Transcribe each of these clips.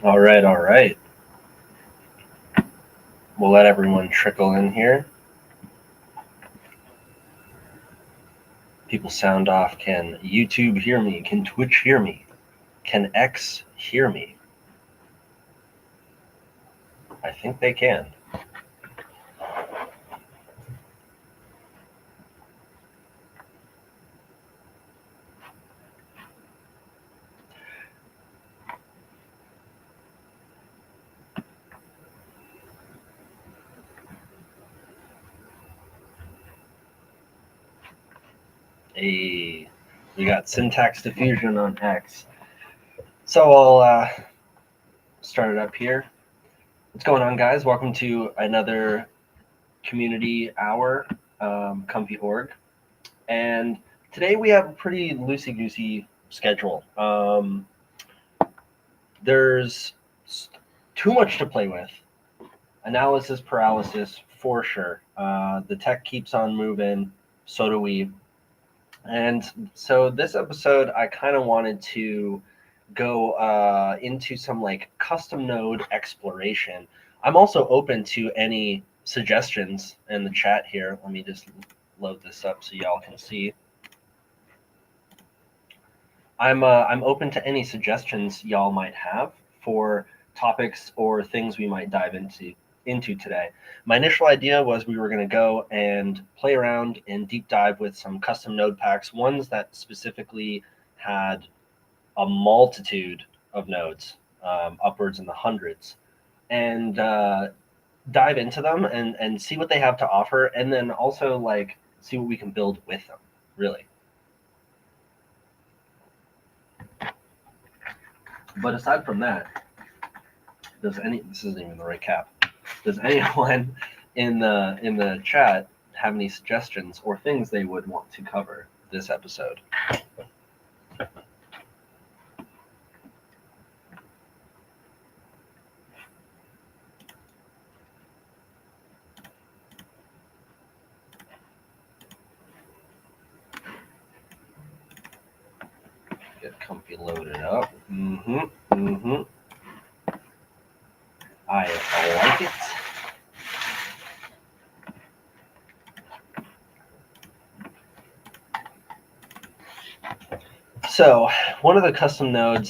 All right, all right. We'll let everyone trickle in here. People sound off. Can YouTube hear me? Can Twitch hear me? Can X hear me? I think they can. A we got syntax diffusion on X. So I'll start it up here. What's going on, guys? Welcome to another community hour, Comfy.org. And today we have a pretty loosey-goosey schedule. There's too much to play with. Analysis paralysis for sure. The tech keeps on moving, so do we. And so this episode, I kind of wanted to go into some like custom node exploration. I'm also open to any suggestions in the chat here. Let me just load this up so y'all can see. I'm open to any suggestions y'all might have for topics or things we might dive into today. My initial idea was we were going to go and play around and deep dive with some custom node packs, ones that specifically had a multitude of nodes, upwards in the hundreds, and dive into them and see what they have to offer, and then also like see what we can build with them, really. But aside from that, this isn't even the right cap. Does anyone in the chat have any suggestions or things they would want to cover this episode? Get Comfy loaded up. I like it. So one of the custom node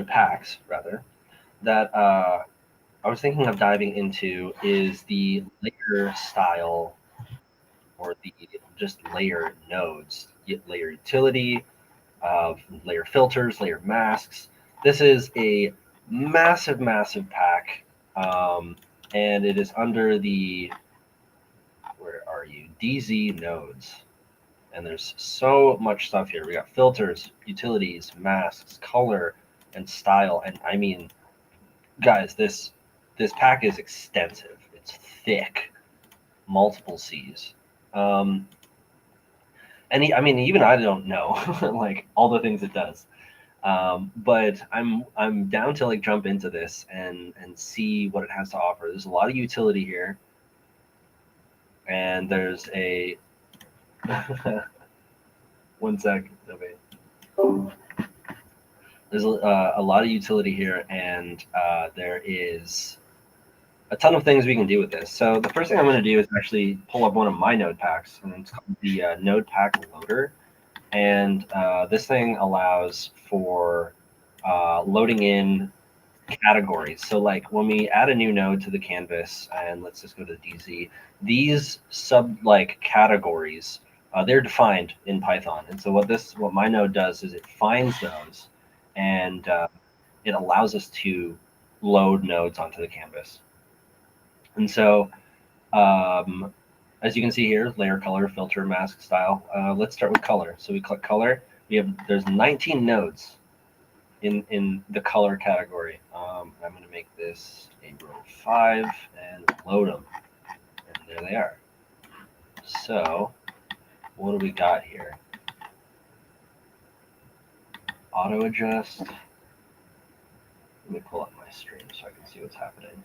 packs rather, that I was thinking of diving into is the layer style, or the just layer nodes, layer utility, layer filters, layer masks. This is a massive, massive pack, and it is under the, where are you, DZ nodes. And there's so much stuff here. We got filters, utilities, masks, color, and style. And I mean, guys, this pack is extensive. It's thick, multiple C's. I mean, even I don't know like all the things it does. But I'm down to like jump into this and see what it has to offer. There's a lot of utility here, and there's a one sec. Okay. There's a lot of utility here, and there is a ton of things we can do with this. So the first thing I'm going to do is actually pull up one of my node packs, and it's called the node pack loader. And this thing allows for loading in categories. So like when we add a new node to the canvas, and let's just go to DZ, these sub like categories, they're defined in Python. And so what my node does is it finds those, and it allows us to load nodes onto the canvas. And so as you can see here, layer, color, filter, mask, style. Let's start with color. So we click color. There's 19 nodes in the color category. I'm going to make this a row 5 and load them. And there they are. So what do we got here? Auto adjust. Let me pull up my stream so I can see what's happening.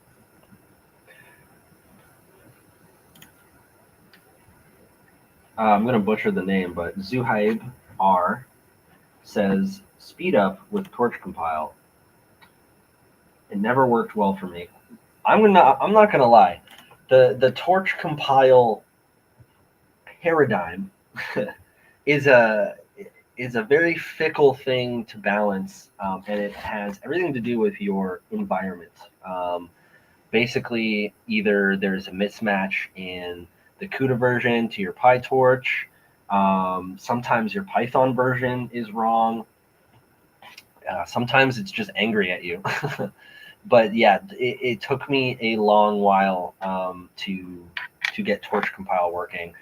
I'm going to butcher the name, but Zuhaib R says speed up with torch compile. It never worked well for me. I'm not gonna lie. The torch compile paradigm is a very fickle thing to balance, and it has everything to do with your environment. Basically, either there's a mismatch in the CUDA version to your PyTorch. Sometimes your Python version is wrong. Sometimes it's just angry at you. But yeah, it took me a long while to get torch compile working.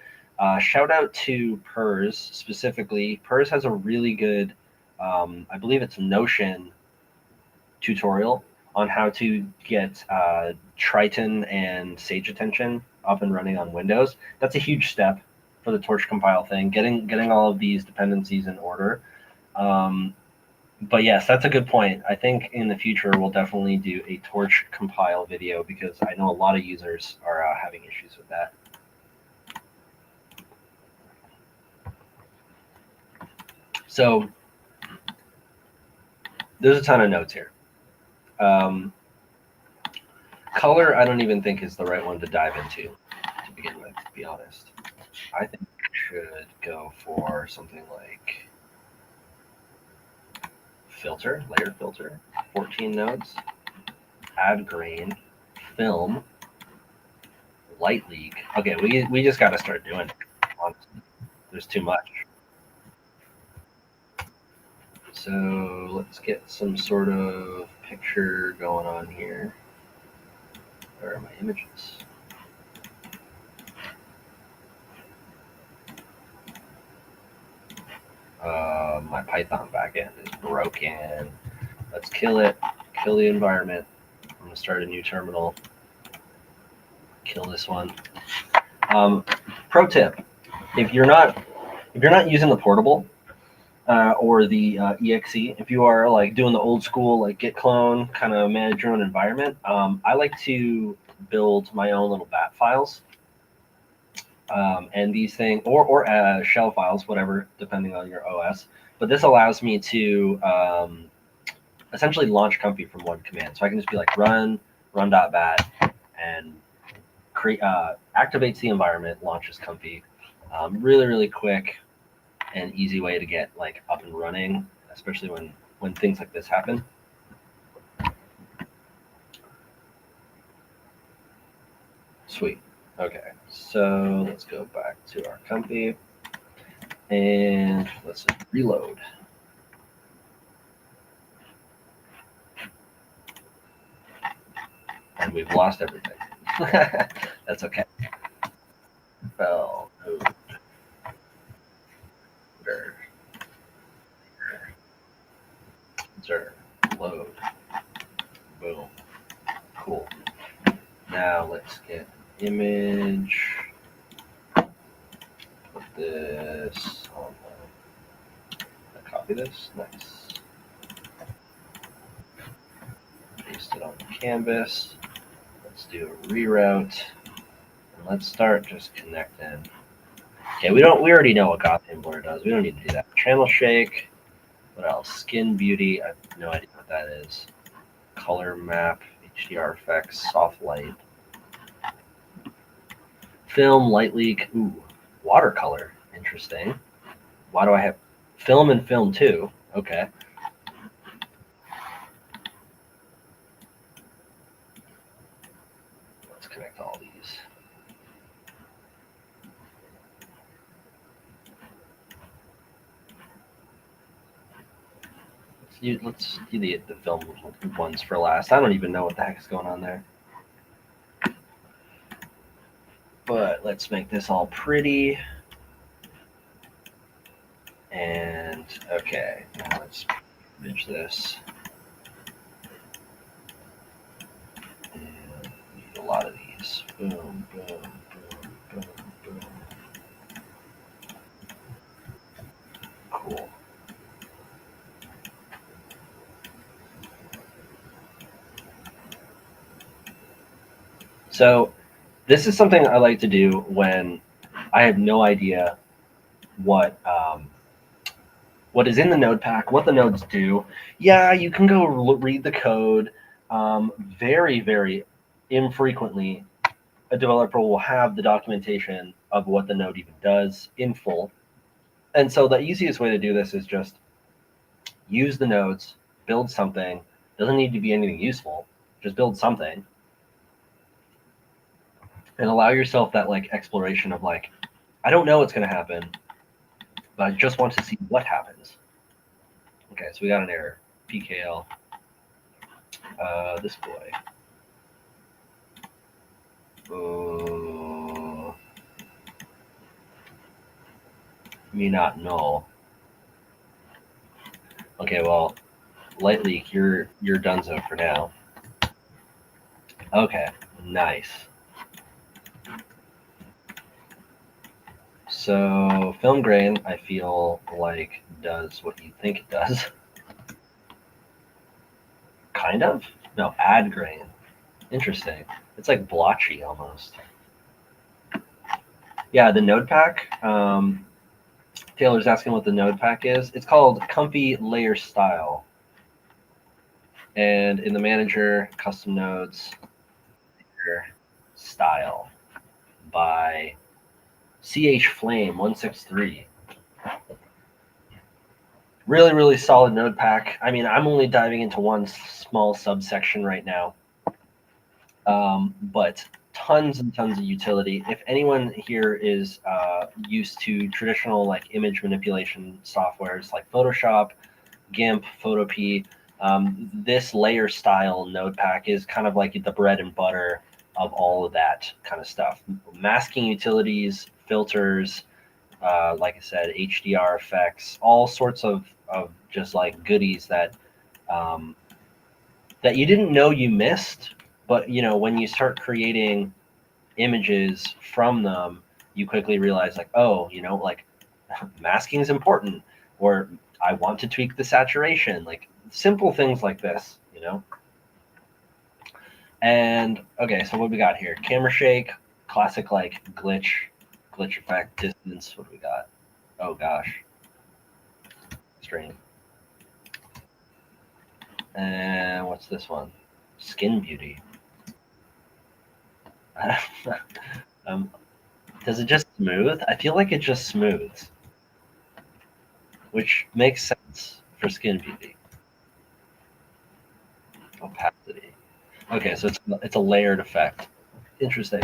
Shout out to Pers specifically. Pers has a really good, I believe it's Notion tutorial on how to get Triton and Sage Attention up and running on Windows. That's a huge step for the torch compile thing, getting all of these dependencies in order. But yes, that's a good point. I think in the future we'll definitely do a torch compile video because I know a lot of users are having issues with that. So there's a ton of notes here. Color, I don't even think is the right one to dive into to begin with, to be honest. I think we should go for something like filter, layer filter, 14 nodes, add grain, film, light leak. Okay, we just got to start doing it, honestly. There's too much. So let's get some sort of picture going on here. Where are my images? My Python backend is broken. Let's kill it. Kill the environment. I'm gonna start a new terminal. Kill this one. Pro tip: if you're not using the portable or the exe, if you are like doing the old school like git clone kind of manage your own environment, I like to build my own little bat files. And these things, or shell files, whatever, depending on your OS. But this allows me to essentially launch Comfy from one command. So I can just be like run.bat, and create activates the environment, launches Comfy. Really, really quick and easy way to get like up and running, especially when things like this happen. Sweet. Okay, so let's go back to our Comfy and let's reload. And we've lost everything. That's okay. Fell load. Boom. Cool. Now let's get image. Put this on copy this. Nice. Paste it on the canvas. Let's do a reroute. And let's start just connecting. Okay, we already know what Gaussian blur does. We don't need to do that. Channel shake. What else? Skin beauty. I have no idea what that is. Color map, HDR effects, soft light. Film, light leak. Ooh, watercolor. Interesting. Why do I have film and film too? Okay. Let's connect all these. Let's do the film ones for last. I don't even know what the heck is going on there. But let's make this all pretty. And okay, now let's image this. And we need a lot of these. Boom, boom, boom, boom, boom. Cool. So this is something I like to do when I have no idea what is in the node pack, what the nodes do. Yeah, you can go read the code, Very, very infrequently, a developer will have the documentation of what the node even does in full. And so the easiest way to do this is just use the nodes, build something. Doesn't need to be anything useful. Just build something. And allow yourself that like exploration of like, I don't know what's going to happen, but I just want to see what happens. Okay, so we got an error. PKL. This boy. Me not know. Okay, well, light leak, you're donezo for now. Okay, nice. So film grain, I feel like does what you think it does. Kind of? No, add grain. Interesting. It's like blotchy almost. Yeah, the node pack. Taylor's asking what the node pack is. It's called Comfy Layer Style. And in the manager, custom nodes, style by CH Flame 163. Really, really solid node pack. I mean, I'm only diving into one small subsection right now, but tons and tons of utility. If anyone here is used to traditional like image manipulation softwares like Photoshop, GIMP, Photopea, this layer style node pack is kind of like the bread and butter of all of that kind of stuff. Masking utilities, filters, like I said, HDR effects, all sorts of just like goodies that that you didn't know you missed, but you know when you start creating images from them, you quickly realize like, oh, you know, like masking is important, or I want to tweak the saturation, like simple things like this, you know. And okay, so what we got here? Camera shake, classic like glitch effect, distance. What do we got? Oh gosh, strain. And what's this one? Skin beauty. um, does it just smooth? I feel like it just smooths, which makes sense for skin beauty. Opacity. Okay, so it's a layered effect. Interesting.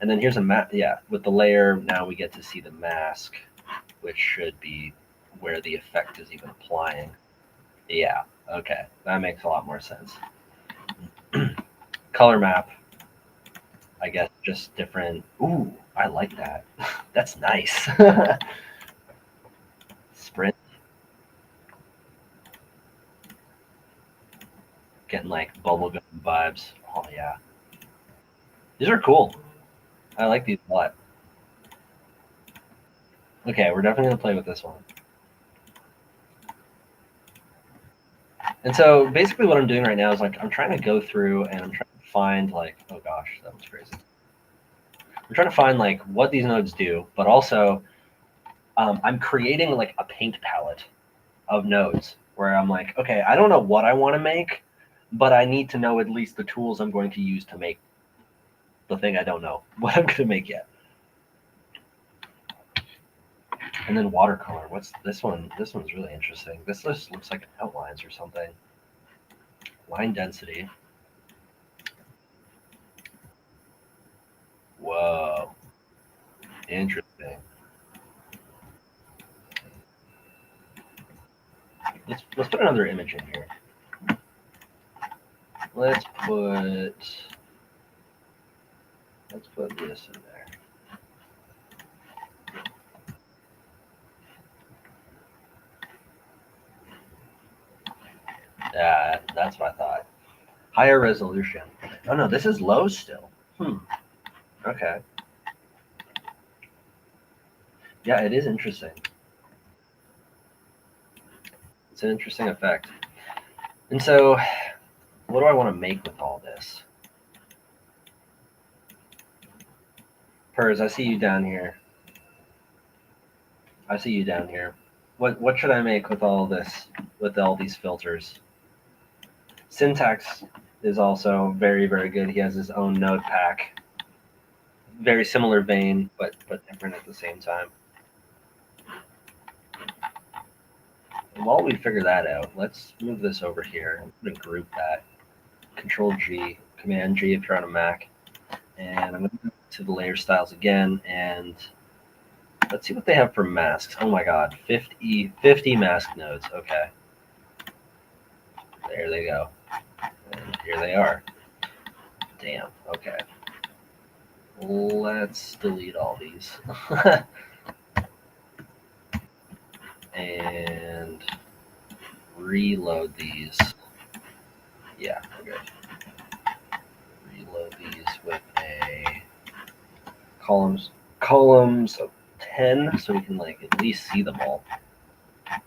And then here's a mask. Yeah, with the layer, now we get to see the mask, which should be where the effect is even applying. Yeah, okay, that makes a lot more sense. Color map, I guess, just different. Ooh, I like that. That's nice. Sprint. Getting like bubblegum vibes. Oh yeah, these are cool. I like these a lot. Okay, we're definitely gonna play with this one. And so basically what I'm doing right now is like I'm trying to go through and I'm trying to find like, oh gosh, that was crazy. I'm trying to find like what these nodes do, but also I'm creating like a paint palette of nodes where I'm like, okay, I don't know what I want to make, but I need to know at least the tools I'm going to use to make the thing I don't know what I'm going to make yet. And then watercolor. What's this one? This one's really interesting. This just looks like outlines or something. Line density. Whoa. Interesting. Let's put another image in here. Let's put this in there. Yeah, that's what I thought. Higher resolution. Oh no, this is low still. Okay. Yeah, it is interesting. It's an interesting effect. And so, what do I want to make with all this? Pers, I see you down here. I see you down here. What should I make with all this? With all these filters? Syntax is also very, very good. He has his own node pack. Very similar vein, but different at the same time. And while we figure that out, let's move this over here. I'm going to group that. Control G, Command G if you're on a Mac. And I'm going to go to the layer styles again, and let's see what they have for masks. Oh my god, 50 mask nodes. Okay. There they go. And here they are. Damn, okay. Let's delete all these. And reload these. Yeah, we're good. Reload these with a columns of 10 so we can like at least see them all. Yeah,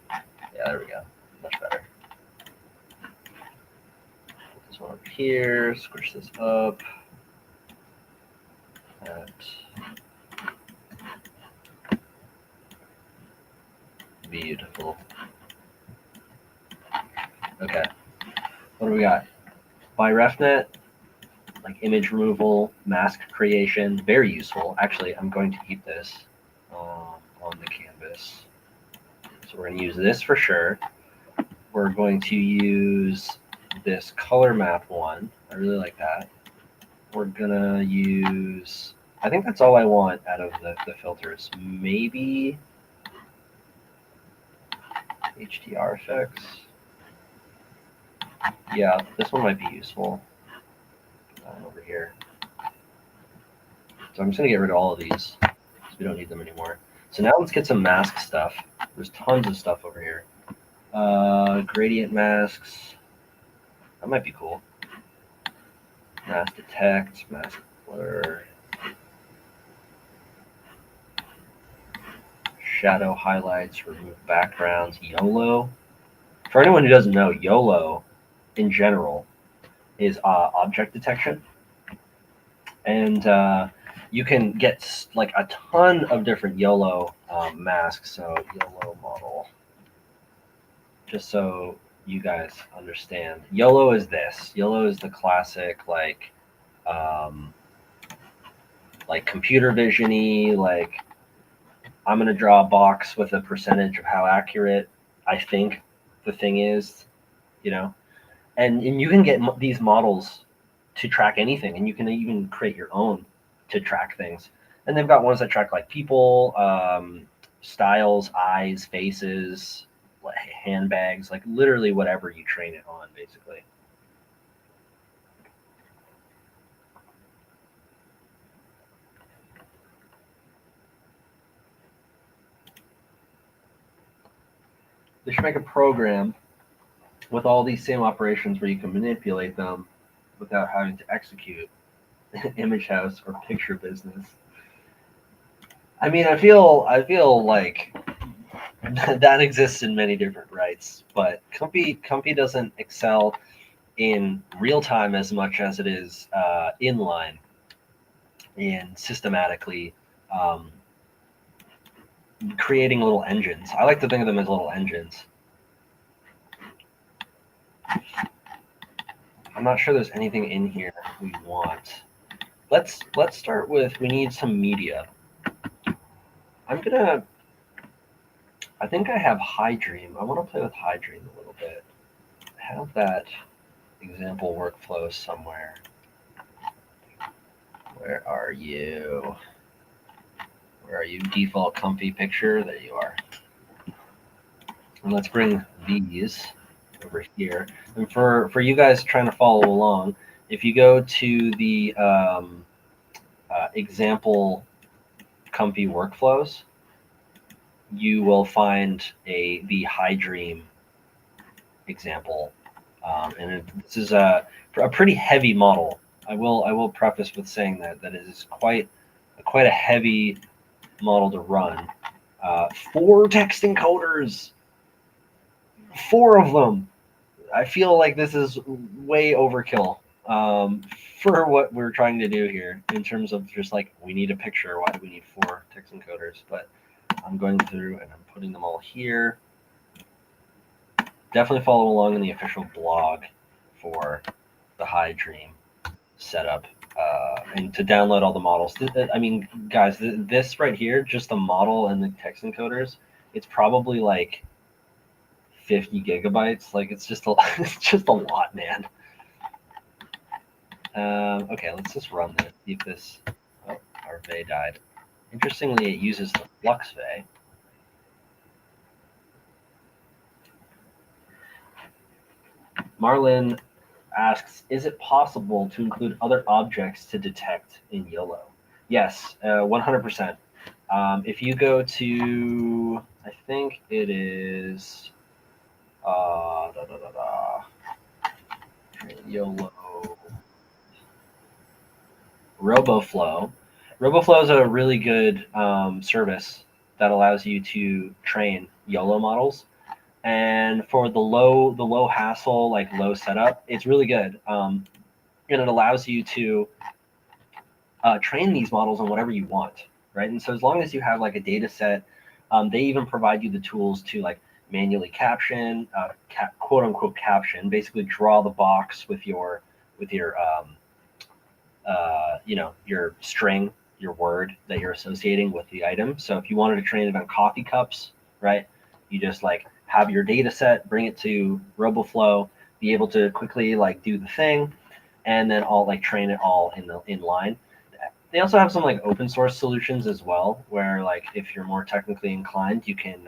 there we go. Much better. Put this one over here, squish this up. That. Beautiful. Okay. What do we got? By RefNet, like image removal, mask creation, very useful. Actually, I'm going to keep this on the canvas. So we're going to use this for sure. We're going to use this color map one. I really like that. We're going to use, I think that's all I want out of the filters. Maybe HDR effects. Yeah, this one might be useful. Over here. So I'm just going to get rid of all of these because we don't need them anymore. So now let's get some mask stuff. There's tons of stuff over here. Gradient masks. That might be cool. Mask detect, mask blur. Shadow highlights, remove backgrounds, YOLO. For anyone who doesn't know, YOLO in general is object detection. And you can get like a ton of different YOLO masks. So YOLO model, just so you guys understand, YOLO is this. YOLO is the classic like computer vision-y, like I'm gonna draw a box with a percentage of how accurate I think the thing is, you know, and you can get these models to track anything, and you can even create your own to track things. And they've got ones that track like people, styles, eyes, faces, handbags, like literally whatever you train it on, basically. They should make a program with all these same operations where you can manipulate them without having to execute image house or picture business. I mean, I feel like that exists in many different rights, but Comfy doesn't excel in real time as much as it is inline and systematically creating little engines. I like to think of them as little engines. I'm not sure there's anything in here we want. Let's start with, we need some media. I think I have Hydream. I want to play with Hydream a little bit. I have that example workflow somewhere. Where are you? Where are you? Default Comfy picture. There you are. And let's bring these over here. And for you guys trying to follow along, if you go to the example Comfy workflows, you will find the Hydream example, and this is a pretty heavy model. I will preface with saying that it is quite a heavy model to run. 4 text encoders, 4 of them. I feel like this is way overkill for what we're trying to do here in terms of just like, we need a picture. Why do we need 4 text encoders? But I'm going through and I'm putting them all here. Definitely follow along in the official blog for the Hydream setup and to download all the models. I mean, guys, this right here, just the model and the text encoders, it's probably like 50 gigabytes. Like it's just it's just a lot, man. Okay, let's just run this. See if this. Oh, our Vey died. Interestingly, it uses the Flux Vey. Marlin asks, is it possible to include other objects to detect in YOLO? Yes, 100%. If you go to, I think it is YOLO RoboFlow. RoboFlow is a really good service that allows you to train YOLO models. And for the low hassle, like low setup, it's really good. And it allows you to train these models on whatever you want, right? And so as long as you have like a data set, they even provide you the tools to like manually caption, quote unquote caption, basically draw the box with your your string, your word that you're associating with the item. So if you wanted to train it on coffee cups, right, you just like have your data set, bring it to RoboFlow, be able to quickly like do the thing, and then all like train it all in line. They also have some like open source solutions as well, where like if you're more technically inclined, you can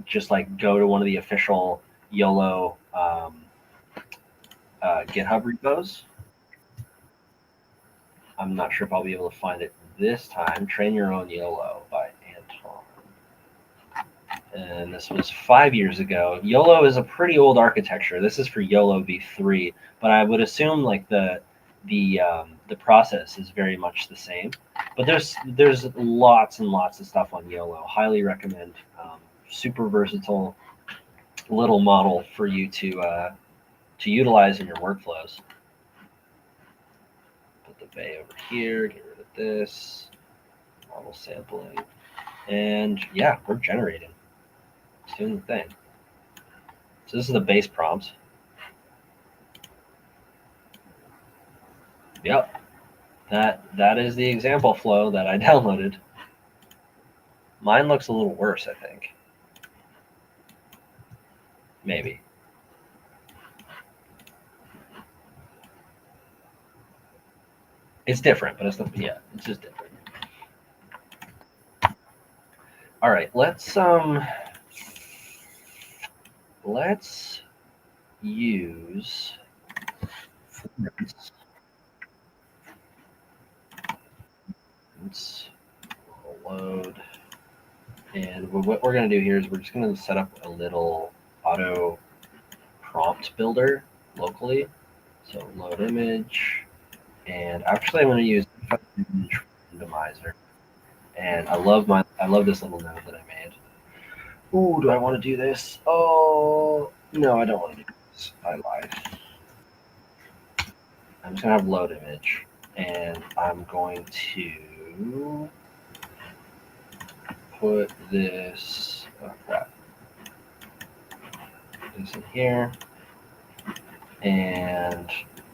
just like go to one of the official YOLO GitHub repos. I'm not sure if I'll be able to find it this time. Train Your Own YOLO by Anton. And this was 5 years ago. YOLO is a pretty old architecture. This is for YOLO v3, but I would assume like the process is very much the same. But there's lots and lots of stuff on YOLO. Highly recommend. Super versatile little model for you to utilize in your workflows. Put the Vey over here. Get rid of this. Model sampling, and yeah, we're generating. It's doing the thing. So this is the base prompt. Yep, that is the example flow that I downloaded. Mine looks a little worse, I think. Maybe. It's different, but it's just different. All right, let's use Florence. Let's load. And what we're going to do here is we're just going to set up a little auto prompt builder locally. So load image. And actually I'm going to use image randomizer. And I love this little node that I made. Ooh, do I want to do this? Oh, no, I don't want to do this. I lied. I'm just going to have load image. And I'm going to put this, this in here. And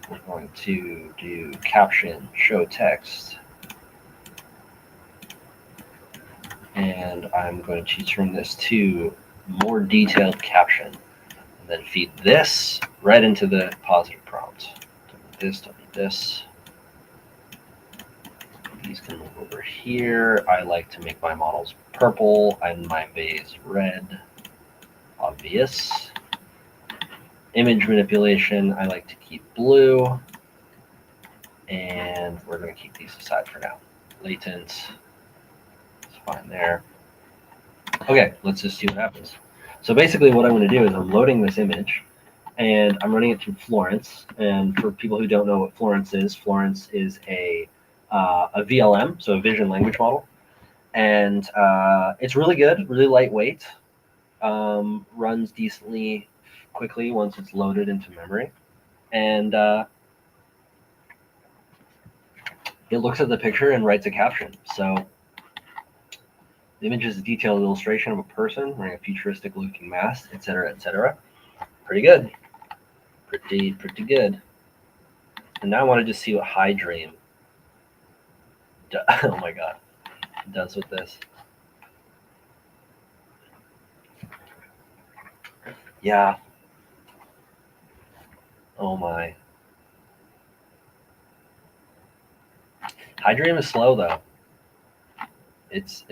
we're going to do caption, show text. And I'm going to turn this to more detailed caption. And then feed this right into the positive prompt. Don't need this. These can move over here. I like to make my models purple and my Vey's red. Obvious. Image manipulation, I like to keep blue. And we're going to keep these aside for now. Latent, it's fine there. Okay, let's just see what happens. So basically what I'm going to do is I'm loading this image, and I'm running it through Florence. And for people who don't know what Florence is a VLM, so a vision language model. And it's really good, really lightweight, runs decently quickly once it's loaded into memory. And it looks at the picture and writes a caption. So the image is a detailed illustration of a person wearing a futuristic looking mask, etc., etc. Pretty good. Pretty good. And now I want to just see what Hydream oh my god, does with this. Yeah. Oh my. Hydream is slow though. It's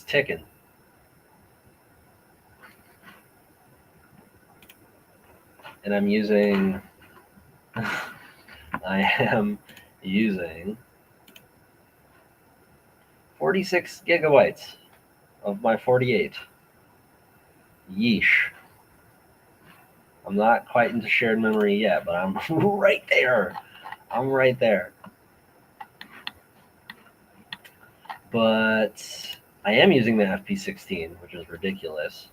ticking. And I'm using I am using 46 gigabytes of my 48. Yeesh. I'm not quite into shared memory yet, but I'm right there. I'm right there. But I am using the FP16, which is ridiculous.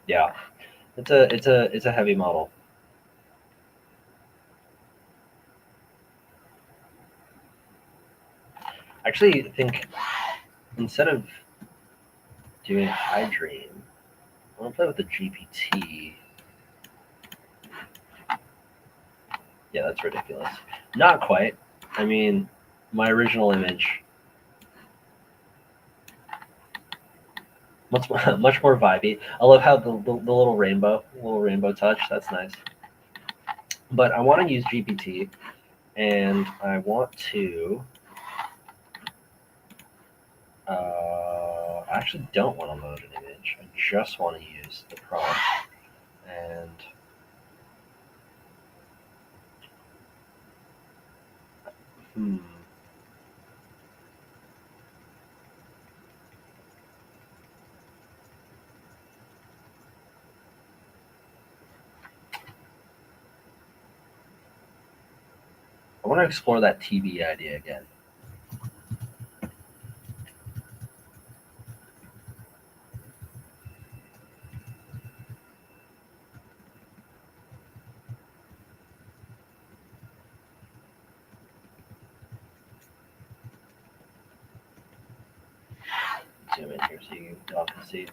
Yeah, it's a heavy model. Actually, I think instead of doing Hydream, I want to play with the GPT. Yeah, that's ridiculous. Not quite. I mean, my original image, much more vibey. I love how the little rainbow touch. That's nice. But I want to use GPT, and I want to. I actually don't want to load an image. I just want to use the prompt. And I want to explore that TV idea again. Zoom in here so you all can see.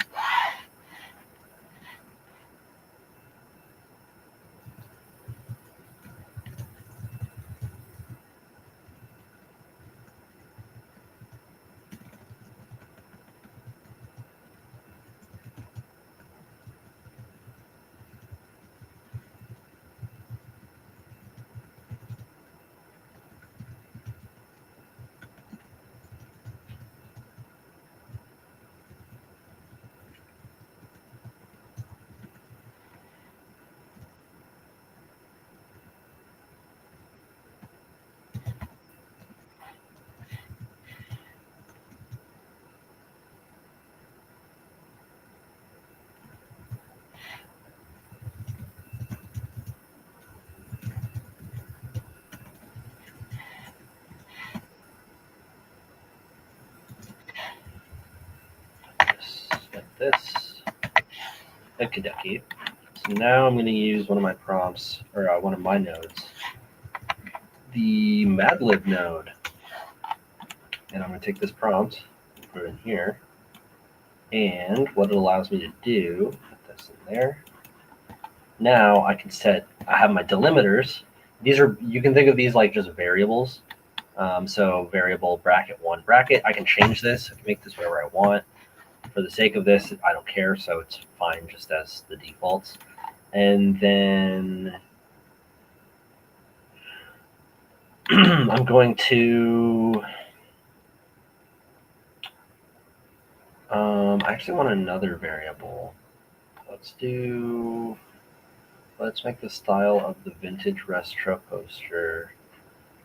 Like this. Okie dokie. So now I'm going to use one of my prompts, or one of my nodes, the Madlib node. And I'm going to take this prompt, put it in here, and what it allows me to do, put this in there. Now I can I have my delimiters. These are, you can think of these like just variables. So variable bracket 1 bracket, I can change this, I can make this whatever I want. For the sake of this, I don't care, so it's fine just as the defaults. And then I'm going to, I actually want another variable. Let's make the style of the vintage retro poster.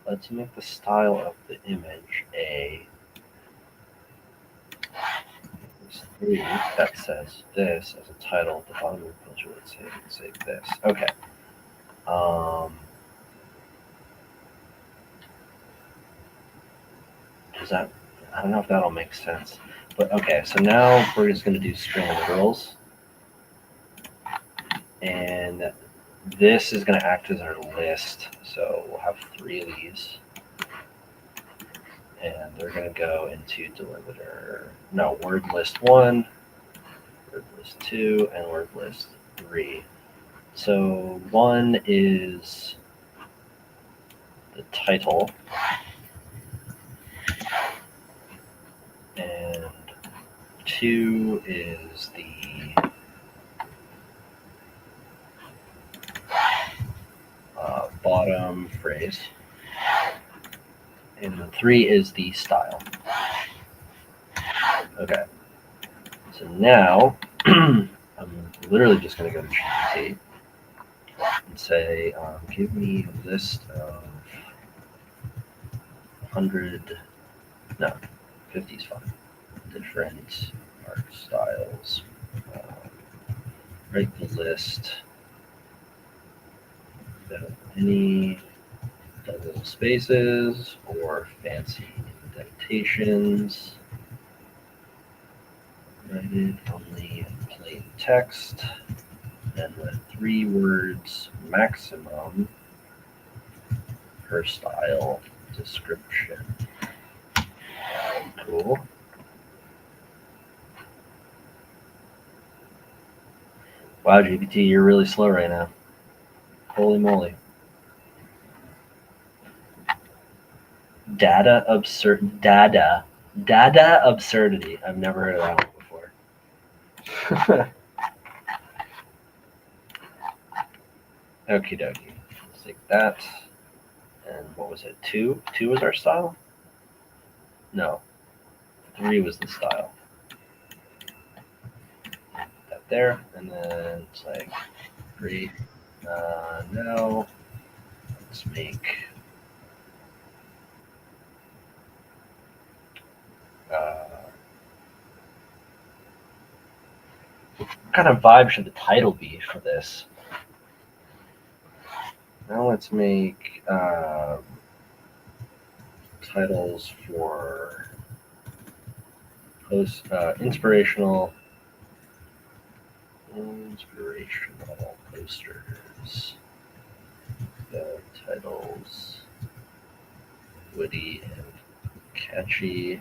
Let's make the style of the image a that says this as a title at the bottom of the filter. Let's say this. Okay. Does that? I don't know if that'll make sense. But okay, so now we're just going to do string literals, and this is going to act as our list. So we'll have 3 of these, and they're going to go into delimiter. No, word list 1, word list 2, and word list 3. So 1 is the title, and 2 is the bottom phrase, and then 3 is the style. Okay, so now I'm literally just going to go to GPT and say, give me a list of 100, no, 50 is fine, different art styles. Write the list without any double spaces or fancy indentations. Write it only in plain text and with 3 words maximum per style description. Cool. Wow, GPT, you're really slow right now. Holy moly. Data absurdity. I've never heard of that one before. Okie dokie. Let's take that. And what was it? 2? 2 was our style? No. 3 was the style. That there. And then it's like, great. Now let's make what kind of vibe should the title be for this? Now let's make titles for inspirational posters. The titles witty and catchy.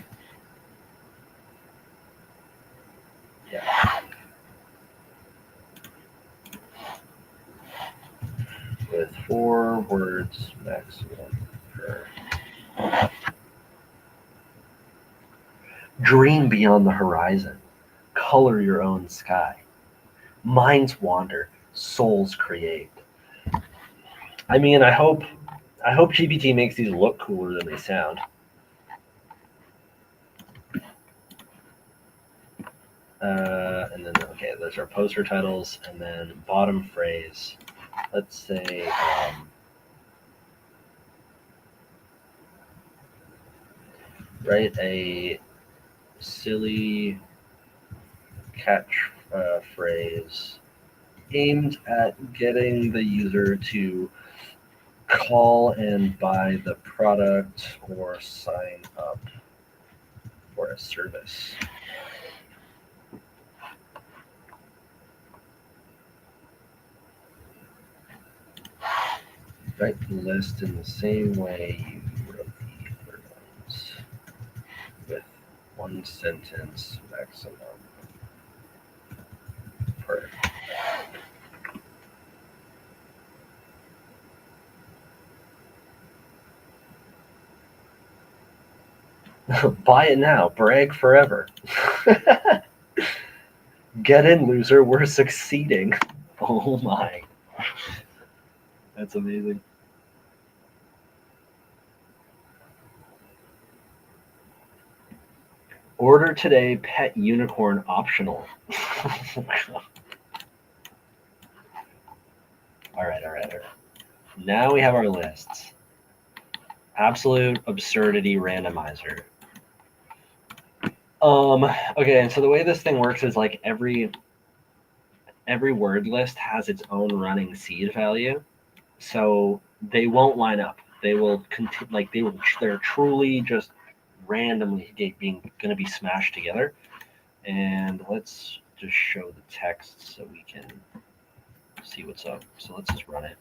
Yeah. With 4 words maximum per. Dream beyond the horizon. Color your own sky. Minds wander. Souls create. I mean, I hope GPT makes these look cooler than they sound. And then, okay, those are poster titles, and then bottom phrase. Let's say, write a silly catch phrase aimed at getting the user to call and buy the product or sign up for a service. Write the list in the same way you wrote the other ones, with 1 sentence maximum per. Buy it now, brag forever. Get in, loser, we're succeeding. Oh my. That's amazing. Order today, pet unicorn optional. All right. Now we have our lists. Absolute absurdity randomizer. Okay, so the way this thing works is like every word list has its own running seed value, so they won't line up. They will continue, like they're truly just randomly going to be smashed together. And let's just show the text so we can see what's up. So let's just run it.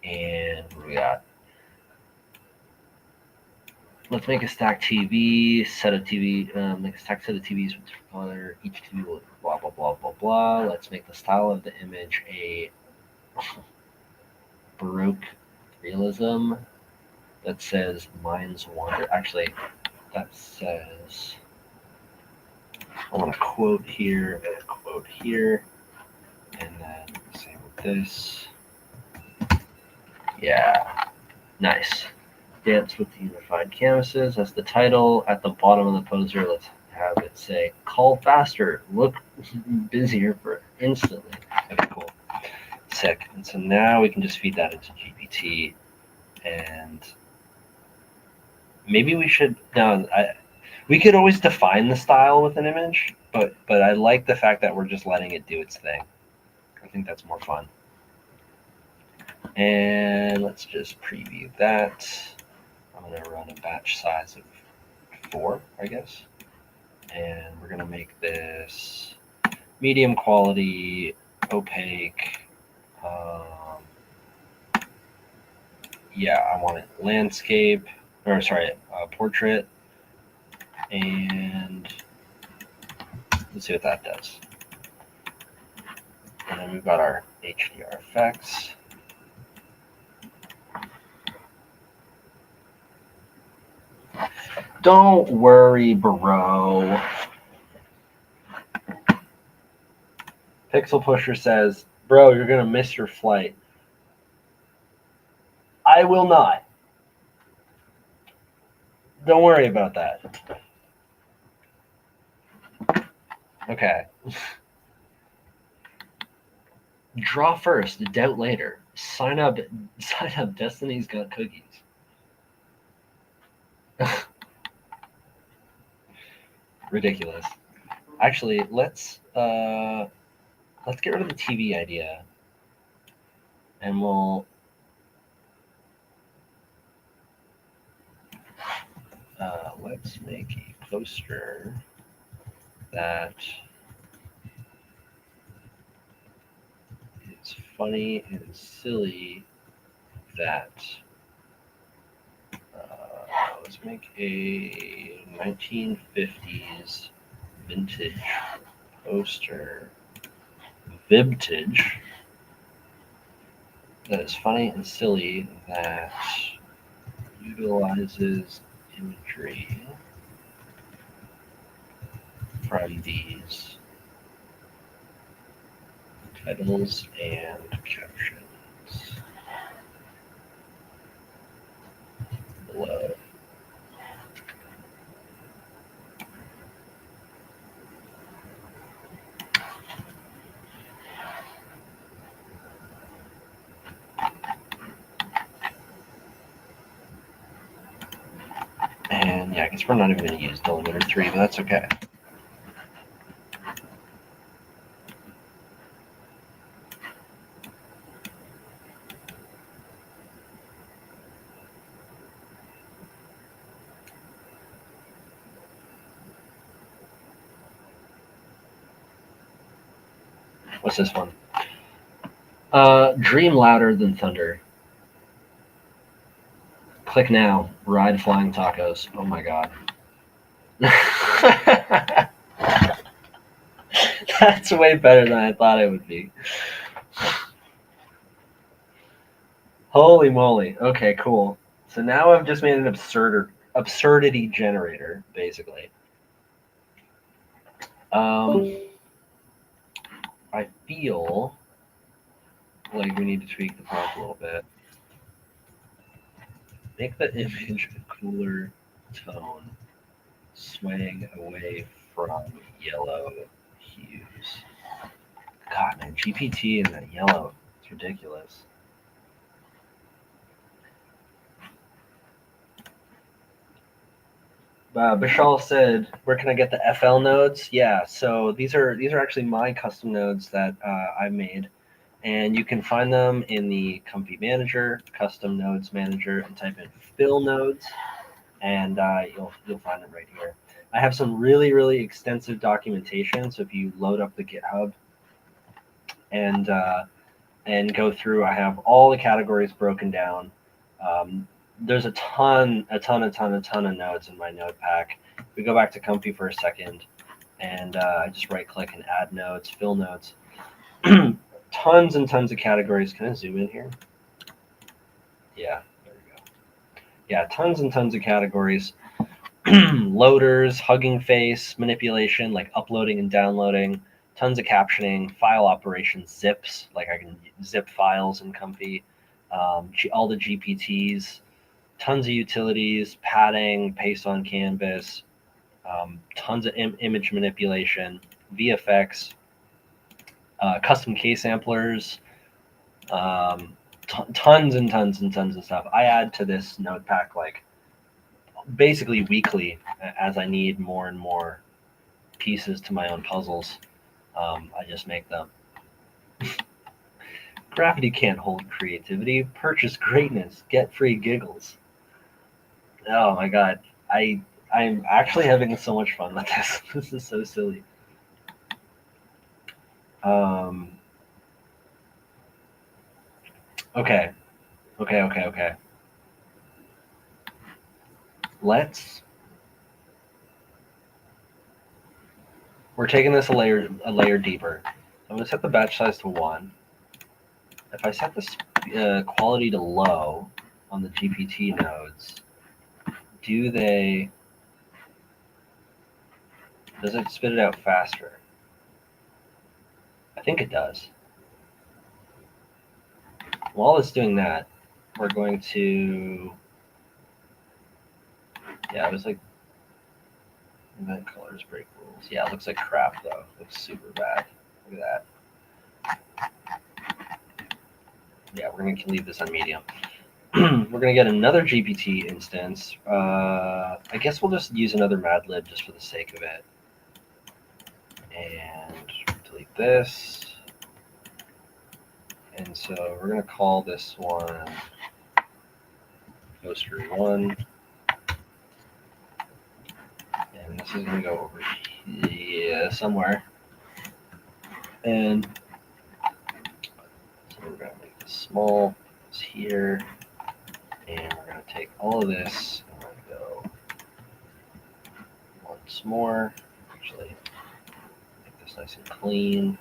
And what do we got? let's make a stack TV, set of TV, make a stack set of TVs with color. Each TV will blah, blah, blah, blah, blah. Let's make the style of the image a Baroque realism that says minds wander. Actually, that says, I want a quote here and a quote here. And then same with this. Yeah, nice. Dance with the unified canvases. That's the title. At the bottom of the poster, let's have it say, call faster, look busier for instantly. Okay, cool. Sick. And so now we can just feed that into GPT, and maybe we should, no, we could always define the style with an image, but I like the fact that we're just letting it do its thing. I think that's more fun. And let's just preview that. I'm going to run a batch size of 4, I guess. And we're going to make this medium quality, opaque. Yeah, I want it landscape, or sorry, portrait. And let's see what that does. And then we've got our HDR effects. Don't worry, bro. Pixel Pusher says, bro, you're going to miss your flight. I will not. Don't worry about that. Okay. Draw first, doubt later. Sign up. Destiny's got cookies. Ridiculous. Actually, let's get rid of the TV idea, and we'll let's make a poster that is funny and silly. That let's make a 1950s vintage poster. Vintage. That is funny and silly, that utilizes imagery from these titles and captions below. And yeah, I guess we're not even going to use delimiter 3, but that's okay. What's this one? Dream louder than thunder. Click now. Ride flying tacos. Oh my god. That's way better than I thought it would be. Holy moly. Okay, cool. So now I've just made an absurdity generator, basically. I feel like we need to tweak the prompt a little bit. Make the image a cooler tone, swaying away from yellow hues. God, man, GPT and that yellow, it's ridiculous. Bishal said, "Where can I get the FL nodes?" Yeah, so these are actually my custom nodes that I made, and you can find them in the Comfy Manager, Custom Nodes Manager, and type in fill nodes, and you'll find it right here. I have some really extensive documentation, so if you load up the GitHub and go through, I have all the categories broken down. there's a ton of nodes in my node pack. If we go back to Comfy for a second, and I just right click and add nodes, fill nodes. Tons and tons of categories. Can I zoom in here? Yeah, there we go. Yeah, tons and tons of categories. Loaders, hugging face, manipulation, like uploading and downloading, tons of captioning, file operations, zips, like I can zip files in Comfy, all the GPTs, tons of utilities, padding, paste on canvas, tons of image manipulation, VFX, custom K samplers, tons and tons and tons of stuff. I add to this node pack like basically weekly as I need more and more pieces to my own puzzles. I just make them. Gravity can't hold creativity. Purchase greatness. Get free giggles. Oh my god. I'm actually having so much fun with this. This is so silly. Okay. We're taking this a layer deeper. I'm gonna set the batch size to 1. If I set the quality to low on the GPT nodes, does it spit it out faster? I think it does. While it's doing that, we're going to, yeah, it was like, event colors break rules. Yeah, it looks like crap though. It looks super bad. Look at that. Yeah, we're going to leave this on medium. We're going to get another GPT instance. I guess we'll just use another Madlib just for the sake of it. And delete this. And so we're going to call this one Ghostery1. And this is going to go over here somewhere. And so we're going to make this small. It's here. And we're going to take all of this and we're going to go once more. Actually, make this nice and clean.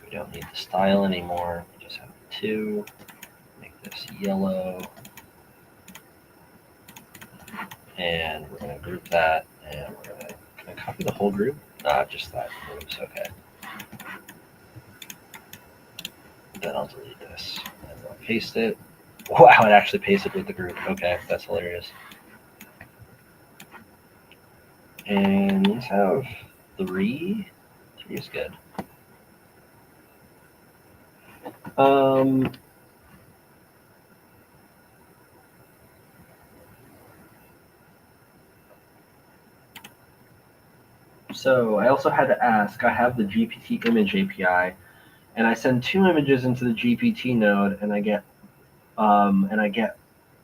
We don't need the style anymore. We just have 2. Make this yellow. And we're going to group that. And we're going to, can I copy the whole group? Just that. Oops, okay. Then I'll delete this. And I'll paste it. Wow, it actually pasted with the group. Okay, that's hilarious. And let's have 3. 3 is good. So I also had to ask, I have the GPT image API, and I send 2 images into the GPT node, and I get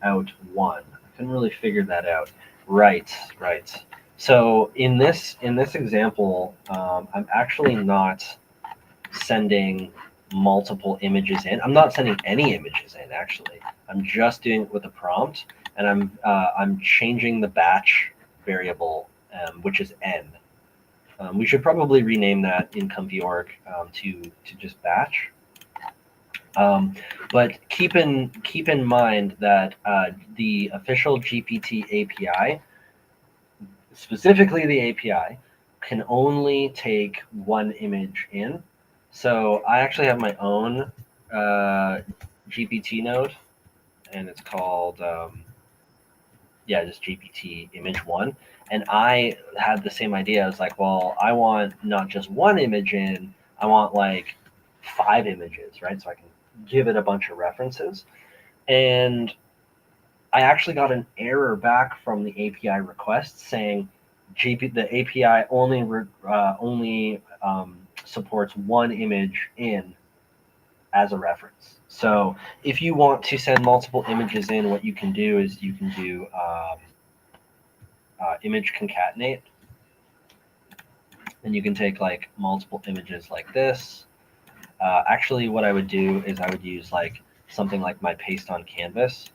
out 1. I couldn't really figure that out. Right. So in this example, I'm actually not sending multiple images in. I'm not sending any images in, actually. I'm just doing it with a prompt, and I'm changing the batch variable, which is n. We should probably rename that in ComfyOrg to just batch. But keep in mind that the official GPT API, specifically the API, can only take 1 image in. So I actually have my own GPT node, and it's called just GPT image 1. And I had the same idea. I was like, well, I want not just 1 image in, I want like 5 images, right? So I can give it a bunch of references. And I actually got an error back from the API request saying the API only supports 1 image in as a reference. So if you want to send multiple images in, what you can do is you can do image concatenate, and you can take like multiple images like this. Actually, what I would do is I would use like something like my paste on canvas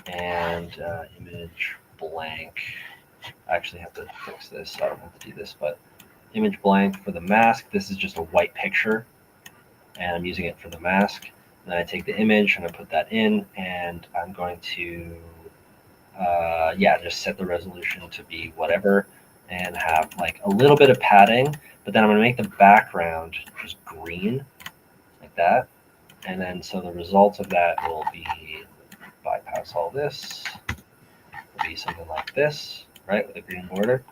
and image blank. I actually have to fix this, so I don't have to do this, but image blank for the mask. This is just a white picture, and I'm using it for the mask. And then I take the image and I put that in, and I'm going to, yeah, just set the resolution to be whatever, and have like a little bit of padding. But then I'm going to make the background just green, like that. And then so the result of that will be bypass all this. Will be something like this, right, with a green border.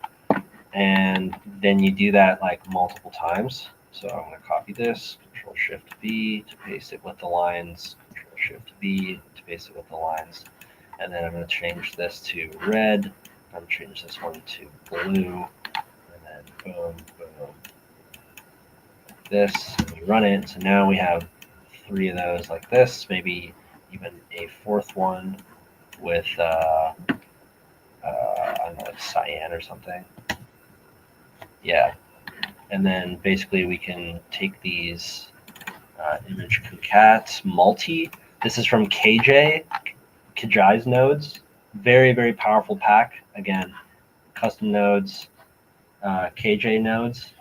And then you do that like multiple times. So I'm going to copy this, Control Shift V to paste it with the lines, Control Shift V to paste it with the lines. And then I'm going to change this to red. I'm going to change this one to blue. And then boom, boom, like this. And we run it. So now we have 3 of those like this, maybe even a 4th one with, I don't know, like cyan or something. Yeah. And then basically we can take these image concat multi. This is from Kajai's nodes. Very, very powerful pack. Again, custom nodes, KJ nodes.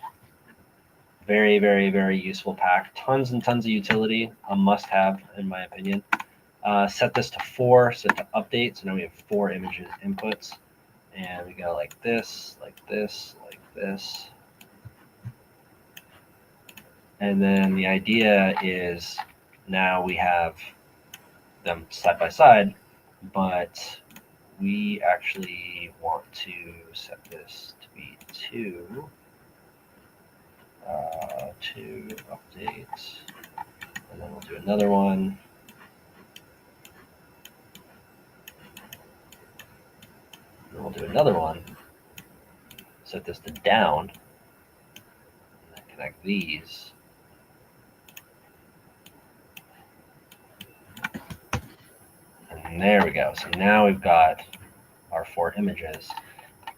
Very, very, very useful pack. Tons and tons of utility. A must-have, in my opinion. Set this to 4, set to update. So now we have 4 images inputs. And we go like this, like this, like this. And then the idea is now we have them side by side, but we actually want to set this to be 2, to update, and then we'll do another one. And then we'll do another one. Set this to down, and then connect these. And there we go. So now we've got our 4 images.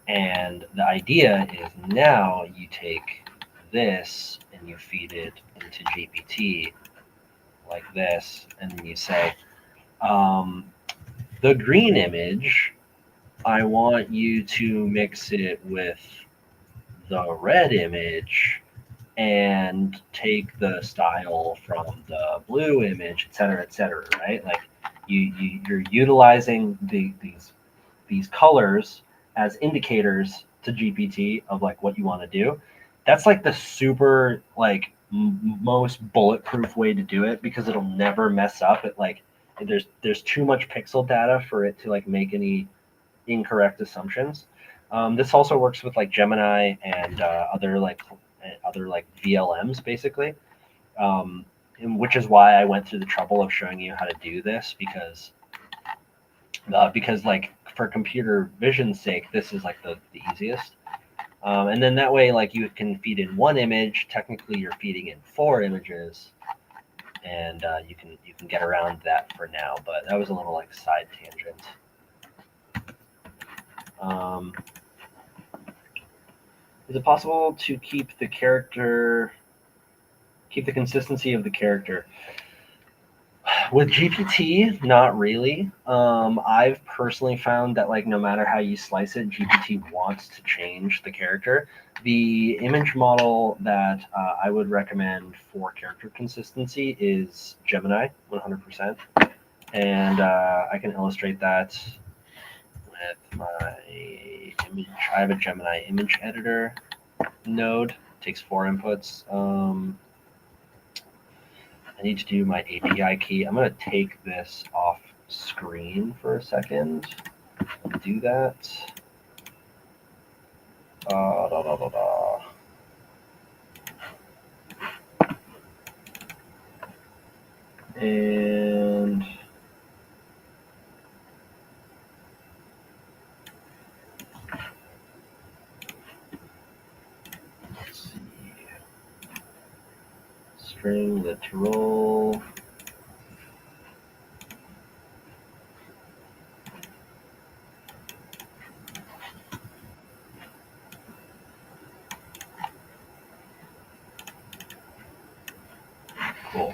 And the idea is now you take this and you feed it into GPT like this, and then you say, the green image, I want you to mix it with the red image and take the style from the blue image, et cetera, right? Like you're utilizing these colors as indicators to GPT of like what you want to do. That's like the super like most bulletproof way to do it, because it'll never mess up. It like there's too much pixel data for it to like make any incorrect assumptions. This also works with like Gemini and other like VLMs basically, and which is why I went through the trouble of showing you how to do this, because like for computer vision's sake, this is like the easiest. And then that way, like you can feed in 1 image. Technically, you're feeding in 4 images, and you can get around that for now. But that was a little like side tangent. Is it possible to keep the consistency of the character? With GPT, not really. I've personally found that like no matter how you slice it, GPT wants to change the character. The image model that I would recommend for character consistency is Gemini, 100%. And I can illustrate that with my image. I have a Gemini image editor node. It takes 4 inputs. I need to do my API key. I'm going to take this off screen for a second and do that. And let's see. String literal. Cool.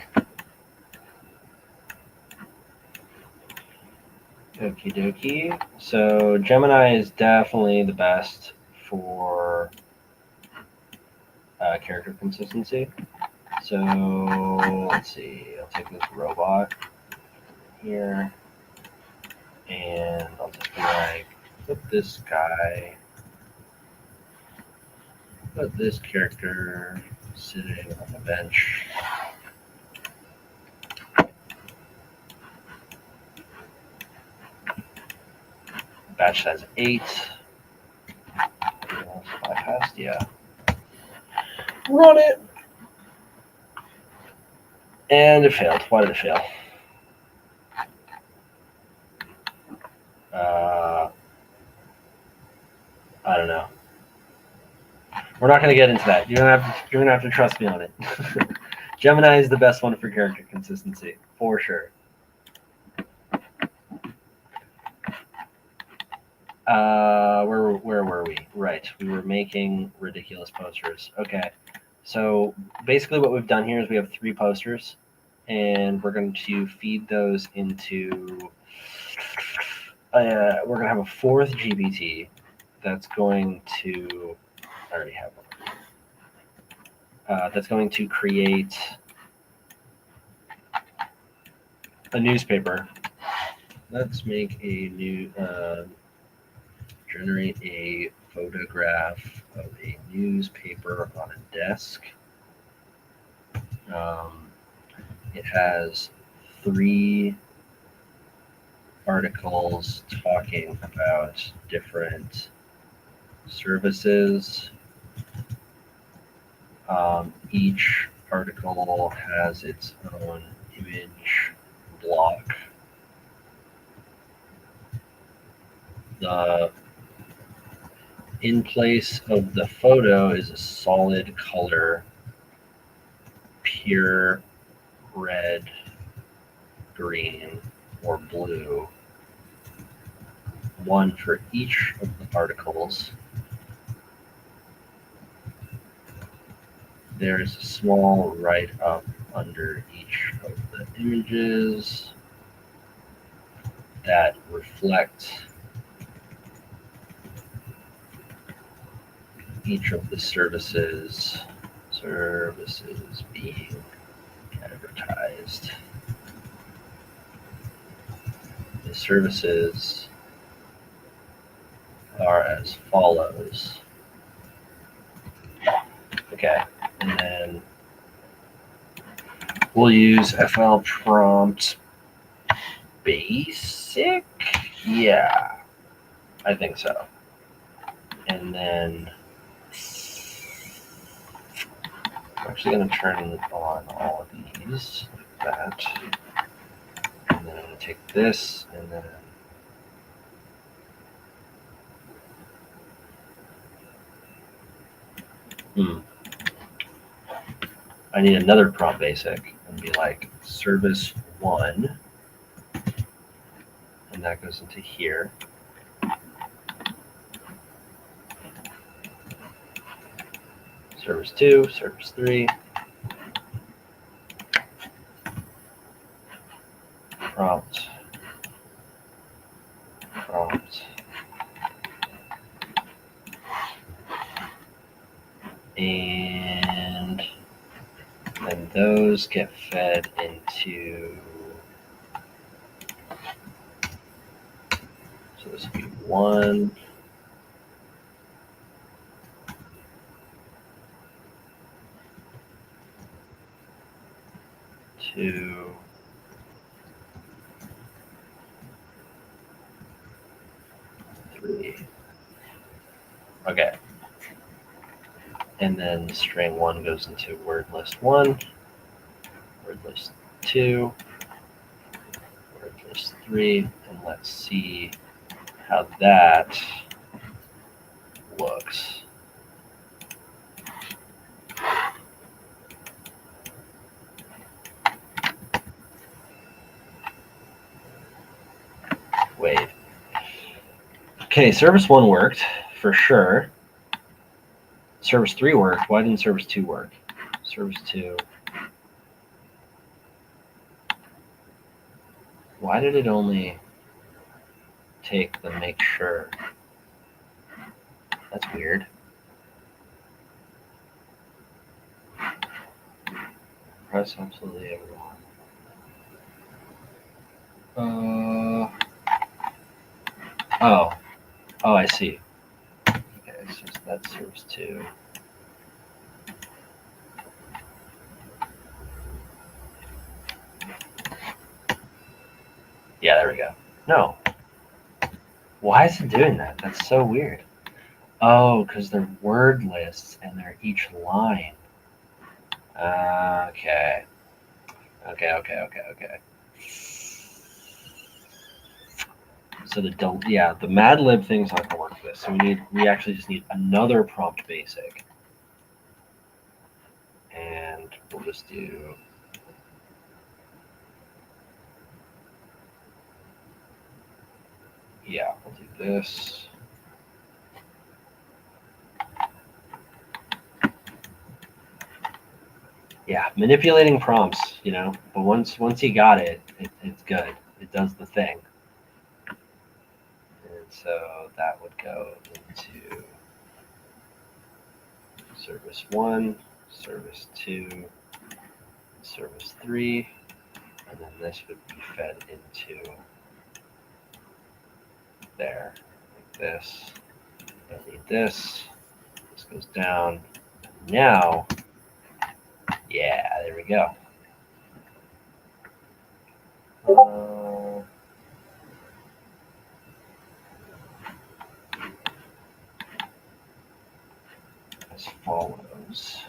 Okie dokie. So Gemini is definitely the best for character consistency. So let's see. I'll take this robot here, and I'll just be like, put this guy, put this character sitting on the bench. Batch size 8. Bypassed, yeah. Run it! And it failed. Why did it fail? I don't know. We're not going to get into that. You're gonna have to trust me on it. Gemini is the best one for character consistency, for sure. Where were we? Right, we were making ridiculous posters. Okay, so basically what we've done here is we have 3 posters, and we're going to feed those into. We're going to have a 4th GPT that's going to. I already have one. That's going to create a newspaper. Let's make a new. Generate a photograph of a newspaper on a desk. It has 3 articles talking about different services. Each article has its own image block. The in place of the photo is a solid color, pure red, green, or blue, one for each of the articles. There's a small write-up under each of the images that reflect each of the services being advertised. The services are as follows. Okay, and then we'll use FL prompt basic. Yeah, I think so. And then I'm actually going to turn on all of these like that. And then I'm going to take this and then I need another prompt basic and be like service 1, and that goes into here. Service 2, service 3, prompt, and then those get fed into, so this would be 1, 2, 3. Okay. And then string 1 goes into word list 1, word list 2, word list 3, and let's see how that looks. Wait. Okay, service 1 worked for sure. Service 3 worked. Why didn't service 2 work? Service 2. Why did it only take the make sure? That's weird. Press absolutely everyone. Oh, I see. Okay, so that serves 2. Yeah, there we go. No. Why is it doing that? That's so weird. Oh, because they're word lists and they're each line. Okay. Okay. So the Mad Lib thing's not gonna work for this. So we actually just need another prompt basic. And we'll just do we'll do this. Yeah, manipulating prompts, but once you got it, it's good. It does the thing. And so that would go into service 1, service 2, service 3, and then this would be fed into there, like this. Don't need this. This goes down. Now, yeah, there we go. As follows.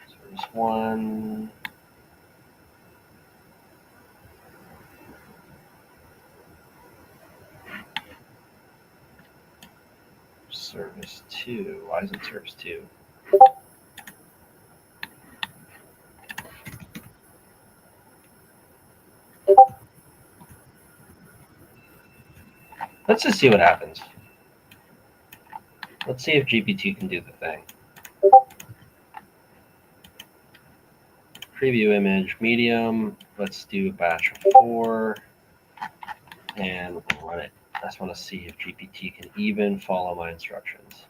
Service 1. Service 2. Why is it service 2? Let's just see what happens. Let's see if GPT can do the thing. Preview image, medium. Let's do a batch of 4. And we'll run it. I just want to see if GPT can even follow my instructions.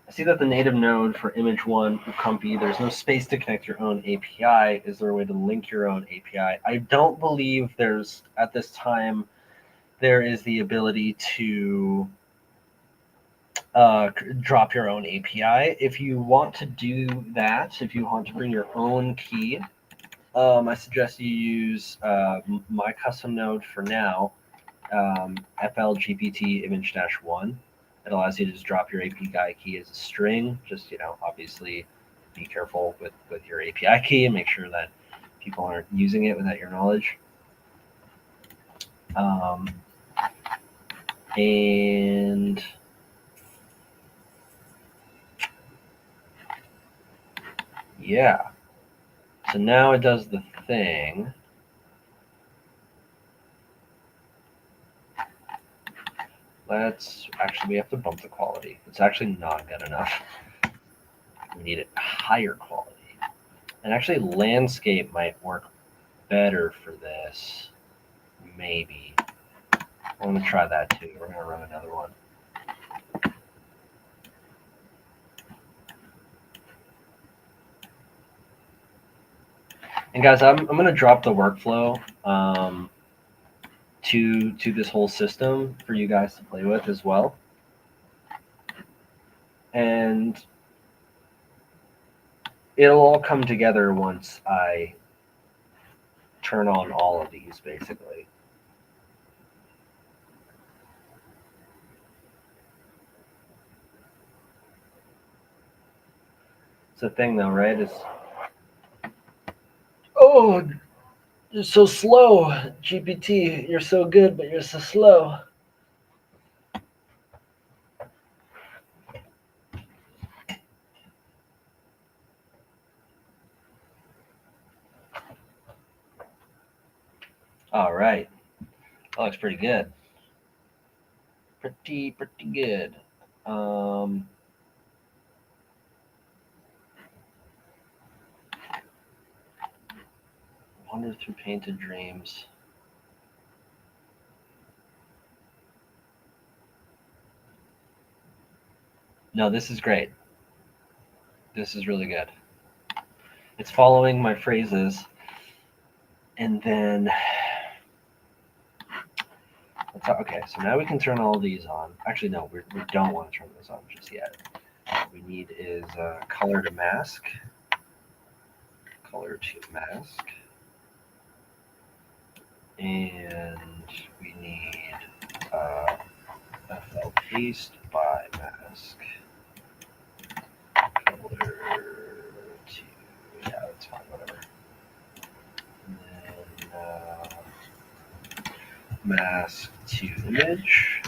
I see that the native node for image 1 Comfy, there's no space to connect your own API. Is there a way to link your own API? I don't believe there's, at this time, there is the ability to drop your own API. If you want to do that, if you want to bring your own key, I suggest you use my custom node for now, FLGPT image-1. It allows you to just drop your API key as a string. Just, obviously be careful with your API key and make sure that people aren't using it without your knowledge. And yeah, so now it does the thing. We have to bump the quality. It's actually not good enough. We need it higher quality. And actually landscape might work better for this. Maybe. I'm going to try that too. We're going to run another one. And guys, I'm going to drop the workflow to this whole system for you guys to play with as well. And it'll all come together once I turn on all of these, basically. It's a thing, though, right? Oh, you're so slow, GPT. You're so good, but you're so slow. All right. That looks pretty good. Pretty good. Wander through painted dreams. No, this is great. This is really good. It's following my phrases. And then, okay, so now we can turn all these on. Actually, no, we don't want to turn those on just yet. What we need is color to mask. Color to mask. And we need FL paste by mask. Color to, yeah, that's fine, whatever. And then mask to image.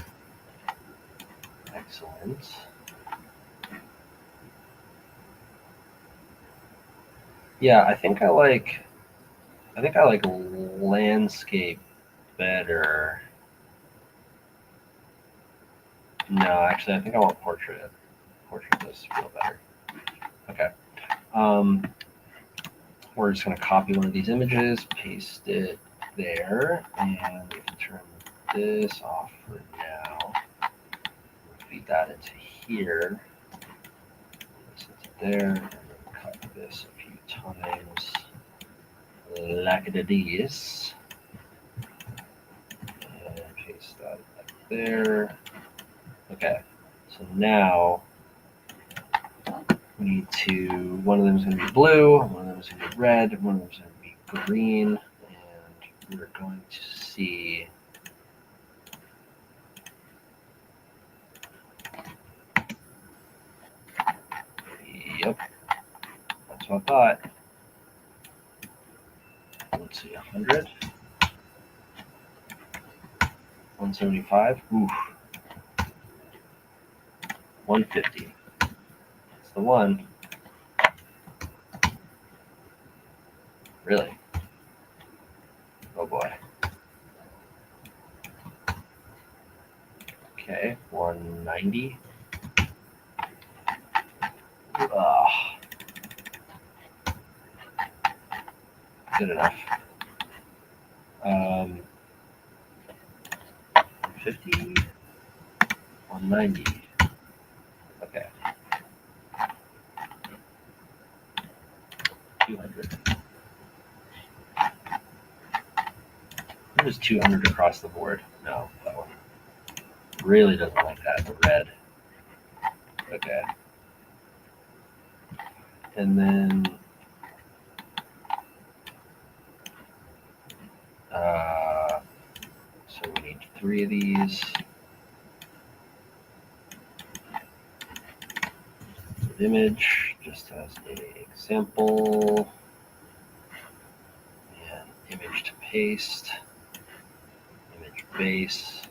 Excellent. Yeah, I think I like landscape better. No, actually, I think I want portrait. Portrait does feel better. Okay. We're just going to copy one of these images, paste it there, and we can turn this off for now. Feed that into here. This into there, and then cut this a few times. Like it is. And paste that like there. Okay, so now we need to, one of them is going to be blue, one of them is going to be red, one of them is going to be green, and we're going to see yep, that's what I thought. Let's see, 100, 175, oof, 150. That's the one. Really? Oh boy. Okay, 190. Good enough. 150, 190. Okay. 200. There's 200 across the board. No, that one really doesn't like that. The red. Okay. And then so we need 3 of these. Image just as an example. And image to paste. Image base.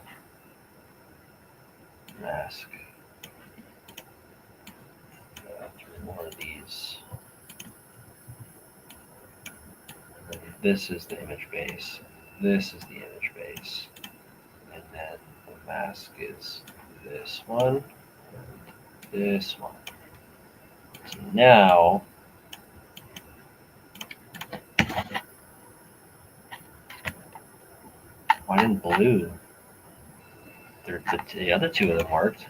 Mask. 3 more of these. And then this is the image base. This is the image base. And then the mask is this one. And this one. So now why didn't blue? The other 2 of them worked.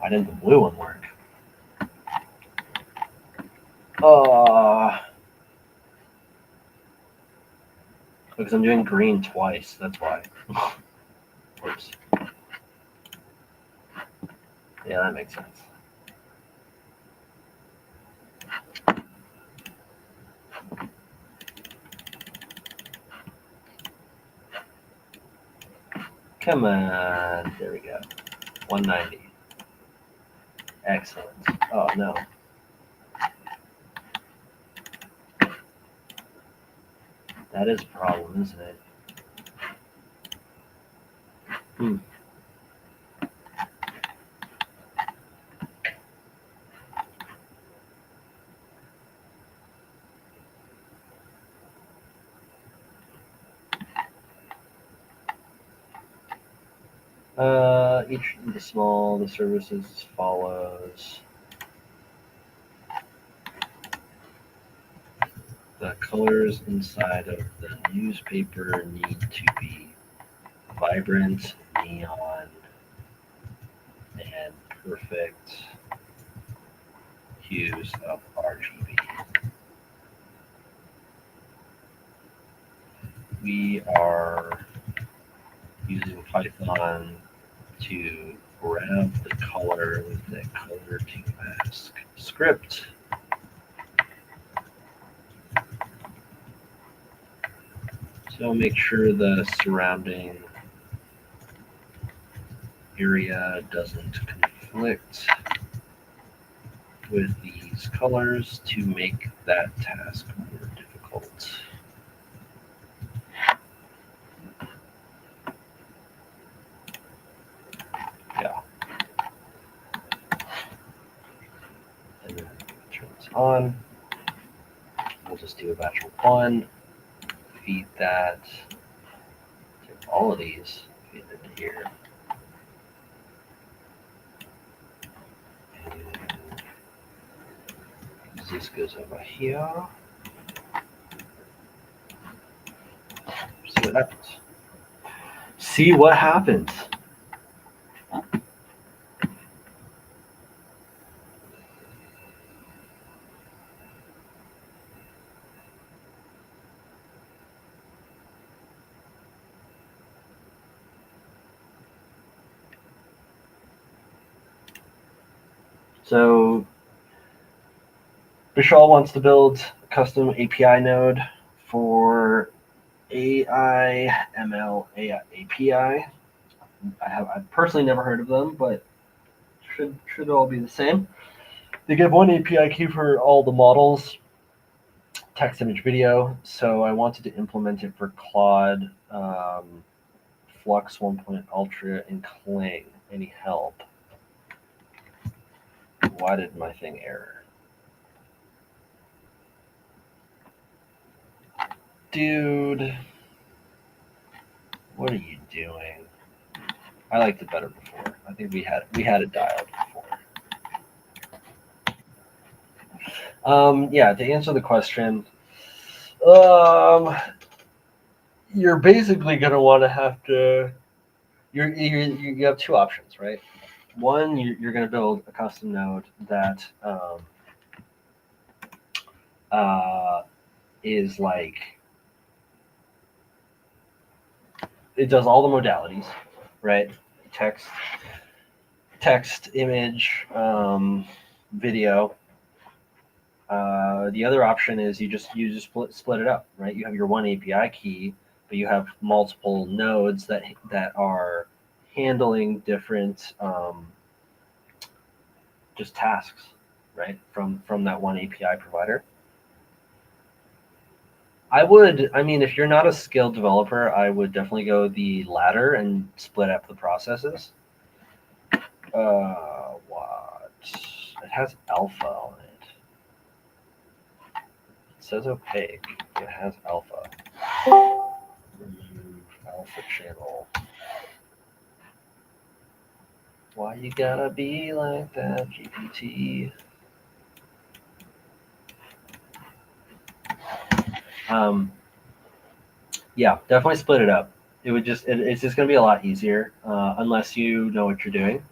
Why didn't the blue one work? Because I'm doing green twice, that's why. Whoops. Yeah, that makes sense. Come on, there we go. 190. Excellent. Oh no. That is a problem, isn't it? Each of the small, the services as follows. The colors inside of the newspaper need to be vibrant, neon, and perfect hues of RGB. We are using Python to grab the color with the color to mask script. So make sure the surrounding area doesn't conflict with these colors to make that task more difficult. Yeah. And then turn this on. We'll just do a batch of one. Feed that to all of these. Feed it to here. And this goes over here. See what happens. See what happens. So Vishal wants to build a custom API node for AI ML API. I've personally never heard of them, but should all be the same. They give one API key for all the models, text, image, video. So I wanted to implement it for Claude, Flux 1.0 Ultra, and Clang. Any help? Why did my thing error? Dude, what are you doing? I liked it better before. I think we had it dialed before. Yeah, to answer the question, you're basically going to want to have to. You have two options, right? One, you're going to build a custom node that is like it does all the modalities, right? Text, image, video. The other option is you just split it up, right? You have your one API key, but you have multiple nodes that are handling different just tasks, right? From that one API provider. I mean, if you're not a skilled developer, I would definitely go the latter and split up the processes. What? It has alpha on it. It says opaque. It has alpha. Remove alpha channel. Why you gotta be like that, GPT? Yeah, definitely split it up. It's just gonna be a lot easier unless you know what you're doing.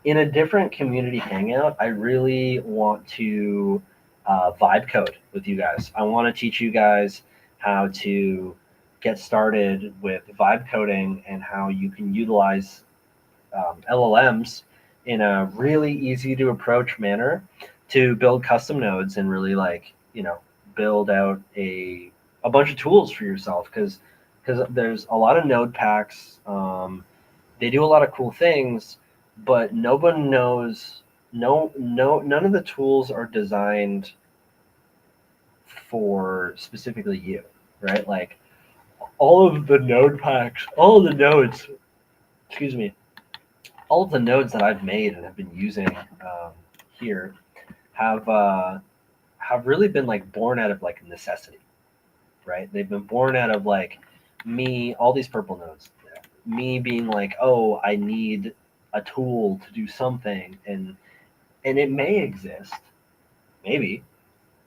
In a different community hangout, I really want to vibe code with you guys. I want to teach you guys how to get started with vibe coding and how you can utilize LLMs in a really easy to approach manner to build custom nodes and really build out a bunch of tools for yourself because there's a lot of node packs. They do a lot of cool things, but nobody knows. None of the tools are designed for specifically you, right? Like all of the node packs, all of the nodes. Excuse me. All of the nodes that I've made and have been using here have really been like born out of like necessity, right? They've been born out of like me. All these purple nodes, me being like, oh, I need a tool to do something, and it may exist, maybe.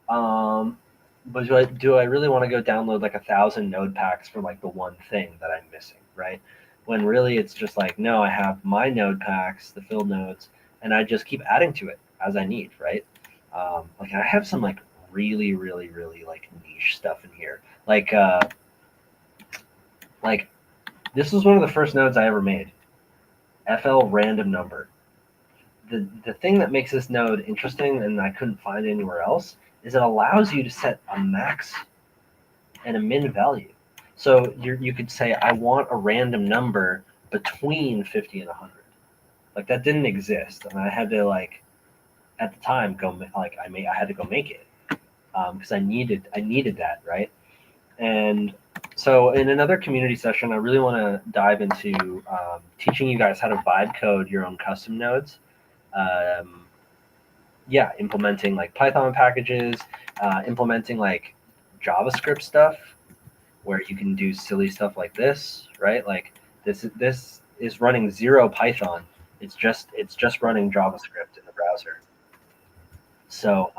But do I really want to go download like 1,000 node packs for like the one thing that I'm missing, right? When really it's just like, no, I have my node packs, the filled nodes, and I just keep adding to it as I need, right? Like I have some like really, really, really like niche stuff in here. Like this was one of the first nodes I ever made. FL random number. The thing that makes this node interesting and I couldn't find anywhere else is it allows you to set a max and a min value. So you could say, I want a random number between 50 and 100. Like that didn't exist. And I had to like, at the time, I had to go make it because I needed that, right? And so in another community session, I really want to dive into teaching you guys how to vibe code your own custom nodes. Implementing like Python packages, implementing like JavaScript stuff where you can do silly stuff like this, right? Like this is running zero Python. It's just running JavaScript in the browser. So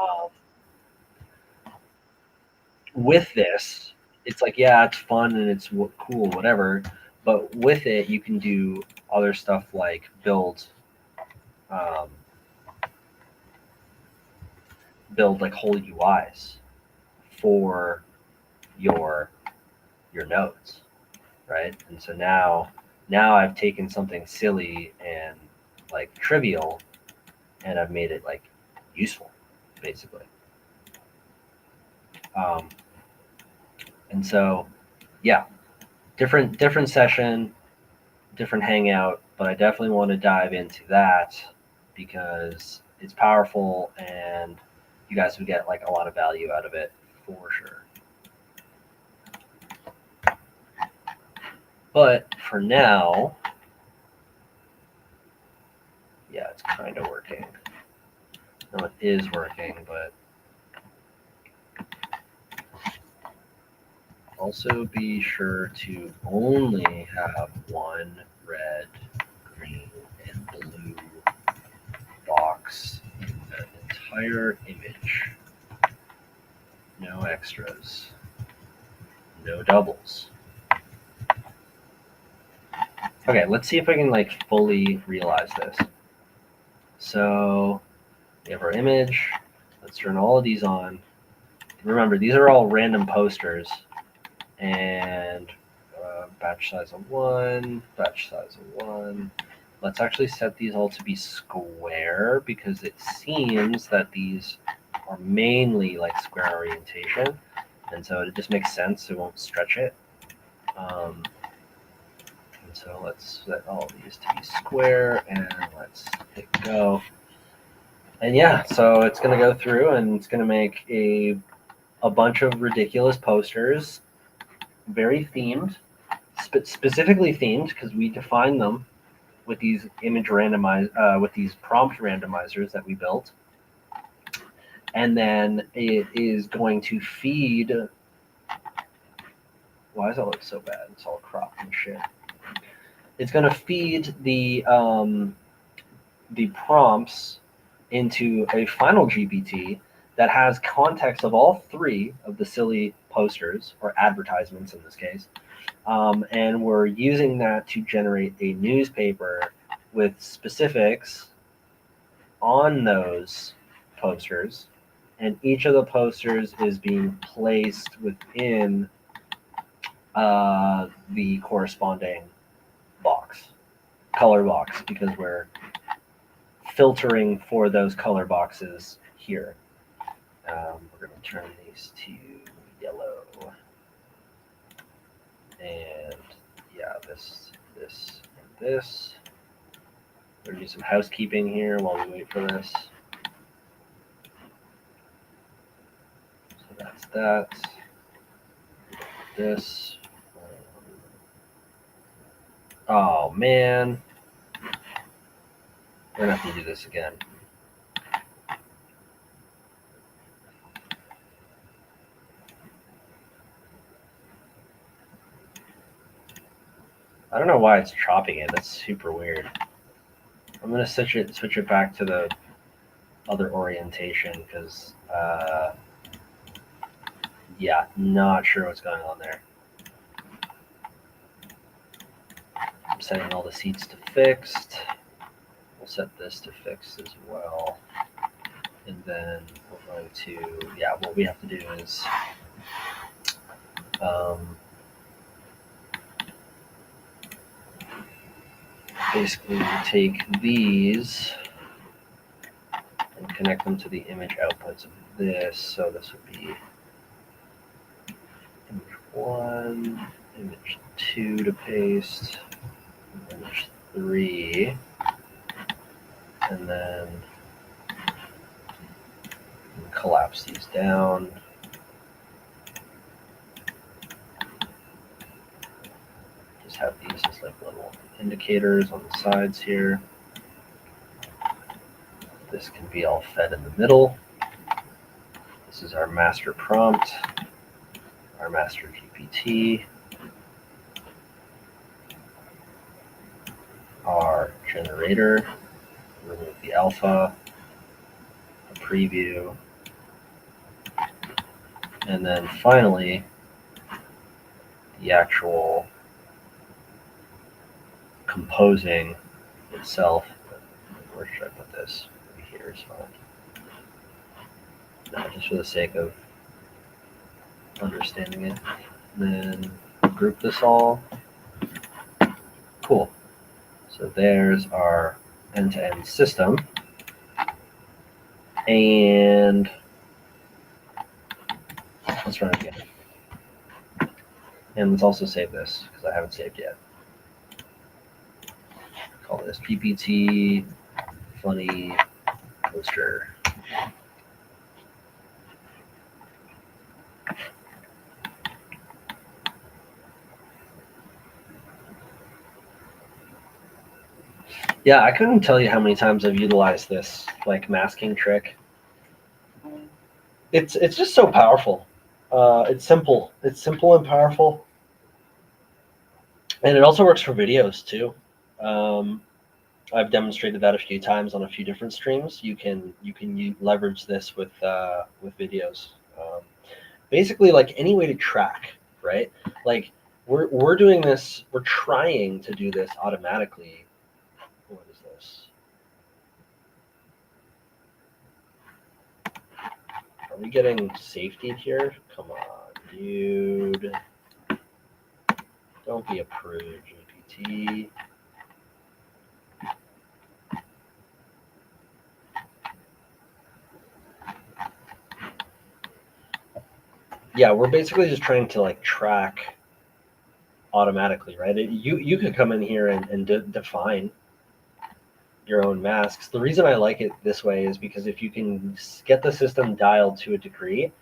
with this, it's like, yeah, it's fun and it's cool, whatever. But with it, you can do other stuff like um, build like whole UIs for your nodes, right? And so now I've taken something silly and like trivial, and I've made it like useful, basically. Um, and so, yeah, different session, different hangout, but I definitely want to dive into that because it's powerful and you guys would get like a lot of value out of it for sure. But for now, yeah, it's kind of working. No, it is working, but also be sure to only have one red, green, and blue box in the entire image. No extras. No doubles. Okay, let's see if I can like fully realize this. So we have our image. Let's turn all of these on. Remember, these are all random posters. And batch size of 1, batch size of 1. Let's actually set these all to be square because it seems that these are mainly like square orientation. And so it just makes sense. It won't stretch it. And so let's set all these to be square and let's hit go. And yeah, so it's going to go through and it's going to make a bunch of ridiculous posters, very themed, specifically themed because we define them with these with these prompt randomizers that we built. And then it is going to feed. Why does that look so bad? It's all cropped and shit. It's going to feed the prompts into a final GPT that has context of all three of the silly posters or advertisements in this case. And we're using that to generate a newspaper with specifics on those posters. And each of the posters is being placed within the corresponding box, color box, because we're filtering for those color boxes here. We're going to turn these to yellow. And yeah, this, and this. We're going to do some housekeeping here while we wait for this. So that's that. This. Oh, man. We're going to have to do this again. I don't know why it's chopping it. That's super weird. I'm gonna switch it back to the other orientation because yeah, not sure what's going on there. I'm setting all the seats to fixed. We'll set this to fixed as well. And then we're going to, yeah, what we have to do is basically take these and connect them to the image outputs of this. So this would be image 1, image 2 to paste, image 3, and then collapse these down. Just have these as like little indicators on the sides here. This can be all fed in the middle. This is our master prompt, our master GPT, our generator, remove the alpha, a preview, and then finally the actual composing itself. Where should I put this? Maybe here is fine. No, just for the sake of understanding it. And then group this all. Cool. So there's our end-to-end system. And let's run it again. And let's also save this because I haven't saved yet. Call this GPT funny poster. Yeah, I couldn't tell you how many times I've utilized this like masking trick. It's just so powerful. It's simple. It's simple and powerful, and it also works for videos too. I've demonstrated that a few times on a few different streams. You can leverage this with videos. Basically, like any way to track, right? Like we're doing this. We're trying to do this automatically. What is this? Are we getting safety here? Come on, dude. Don't be a prude, GPT. Yeah, we're basically just trying to like track automatically, right? You could come in here and define your own masks. The reason I like it this way is because if you can get the system dialed to a degree,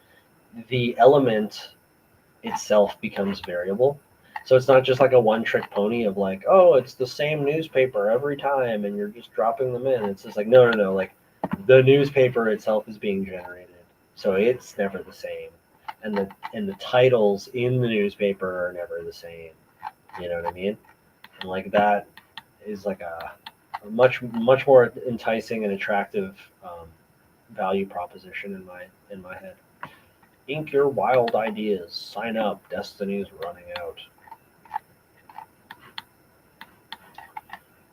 the element itself becomes variable. So it's not just like a one-trick pony of like, oh, it's the same newspaper every time and you're just dropping them in. It's just like, no, like the newspaper itself is being generated. So it's never the same. And the titles in the newspaper are never the same. You know what I mean? And like that is like a much more enticing and attractive value proposition in my head. Ink your wild ideas. Sign up. Destiny's running out.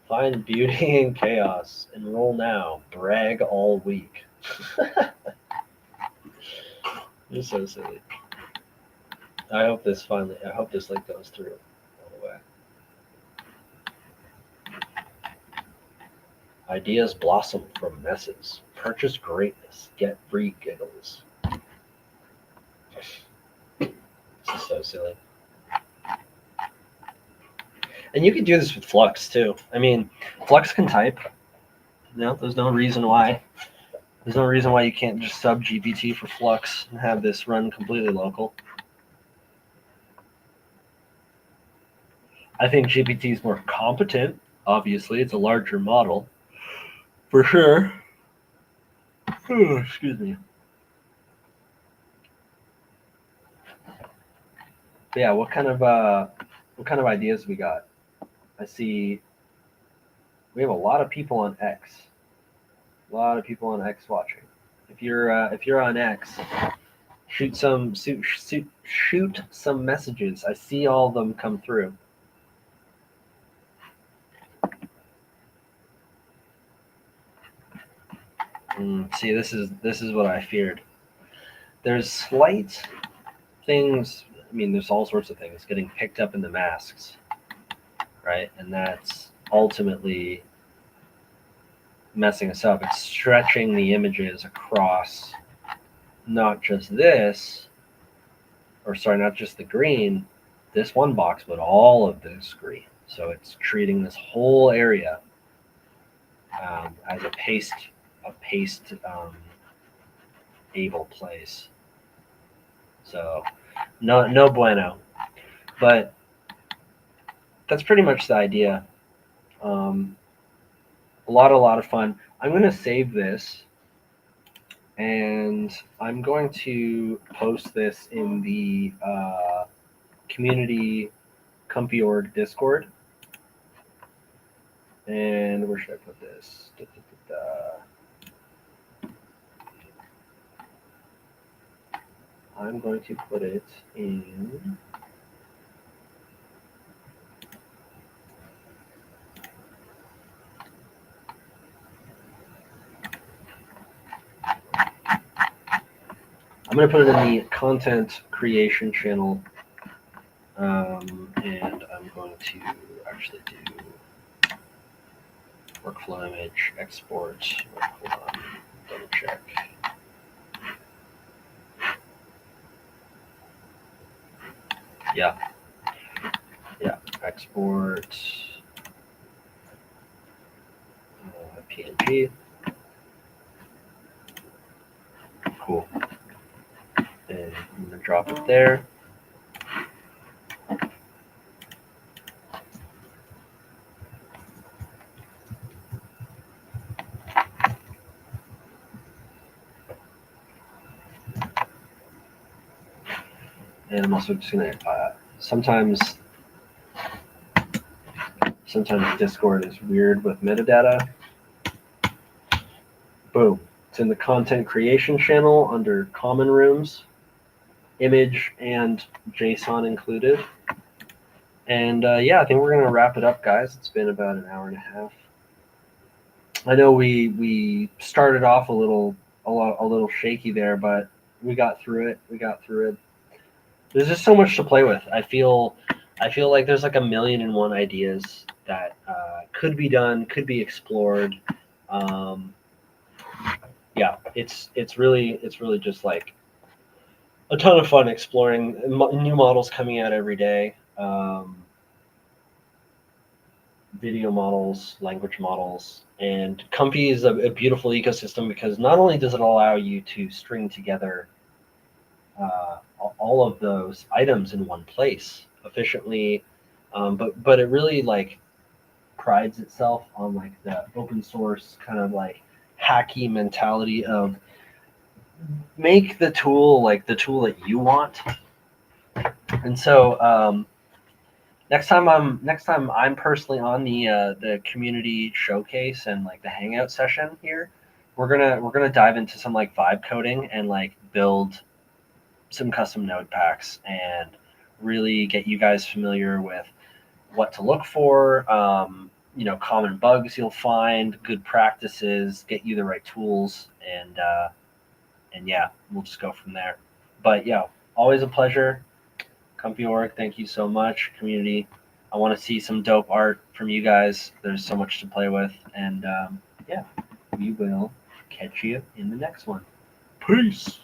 Find beauty in chaos. Enroll now. Brag all week. You're so silly. I hope this link goes through all the way. Ideas blossom from messes. Purchase greatness. Get free giggles. This is so silly. And you could do this with Flux too. I mean, Flux can type. No, there's no reason why. There's no reason why you can't just sub GPT for Flux and have this run completely local. I think GPT is more competent. Obviously, it's a larger model, for sure. Oh, excuse me. But yeah, what kind of ideas we got? I see we have a lot of people on X. A lot of people on X watching. If you're on X, shoot some messages. I see all of them come through. See, this is what I feared. There's slight things. I mean, there's all sorts of things getting picked up in the masks, right? And that's ultimately messing us up. It's stretching the images across not just this, or sorry, not just the green, this one box, but all of this green. So it's treating this whole area as a paste able place. So no bueno. But that's pretty much the idea. A lot of fun. I'm going to save this, and I'm going to post this in the community ComfyOrg Discord. And where should I put this? I'm going to put it in. I'm going to put it in the content creation channel, and I'm going to actually do workflow image, export. Hold on, double check. Yeah, export PNG. Cool. And I'm going to drop it there. And I'm also just going to, sometimes Discord is weird with metadata. Boom. It's in the content creation channel under common rooms, image and JSON included. And yeah, I think we're going to wrap it up, guys. It's been about an hour and a half. I know we started off a little shaky there, but we got through it. There's just so much to play with. I feel like there's like 1,000,001 ideas that could be done, could be explored. Yeah, it's really just like a ton of fun exploring new models coming out every day. Video models, language models, and Comfy is a beautiful ecosystem because not only does it allow you to string together all of those items in one place efficiently, but it really like prides itself on like the open source kind of like hacky mentality of make the tool like the tool that you want. And so next time I'm personally on the community showcase and like the hangout session here, we're gonna dive into some like vibe coding and like build some custom node packs and really get you guys familiar with what to look for, common bugs you'll find, good practices, get you the right tools, and yeah, we'll just go from there. But yeah, always a pleasure. ComfyOrg, thank you so much. Community, I want to see some dope art from you guys. There's so much to play with, and yeah, we will catch you in the next one. Peace.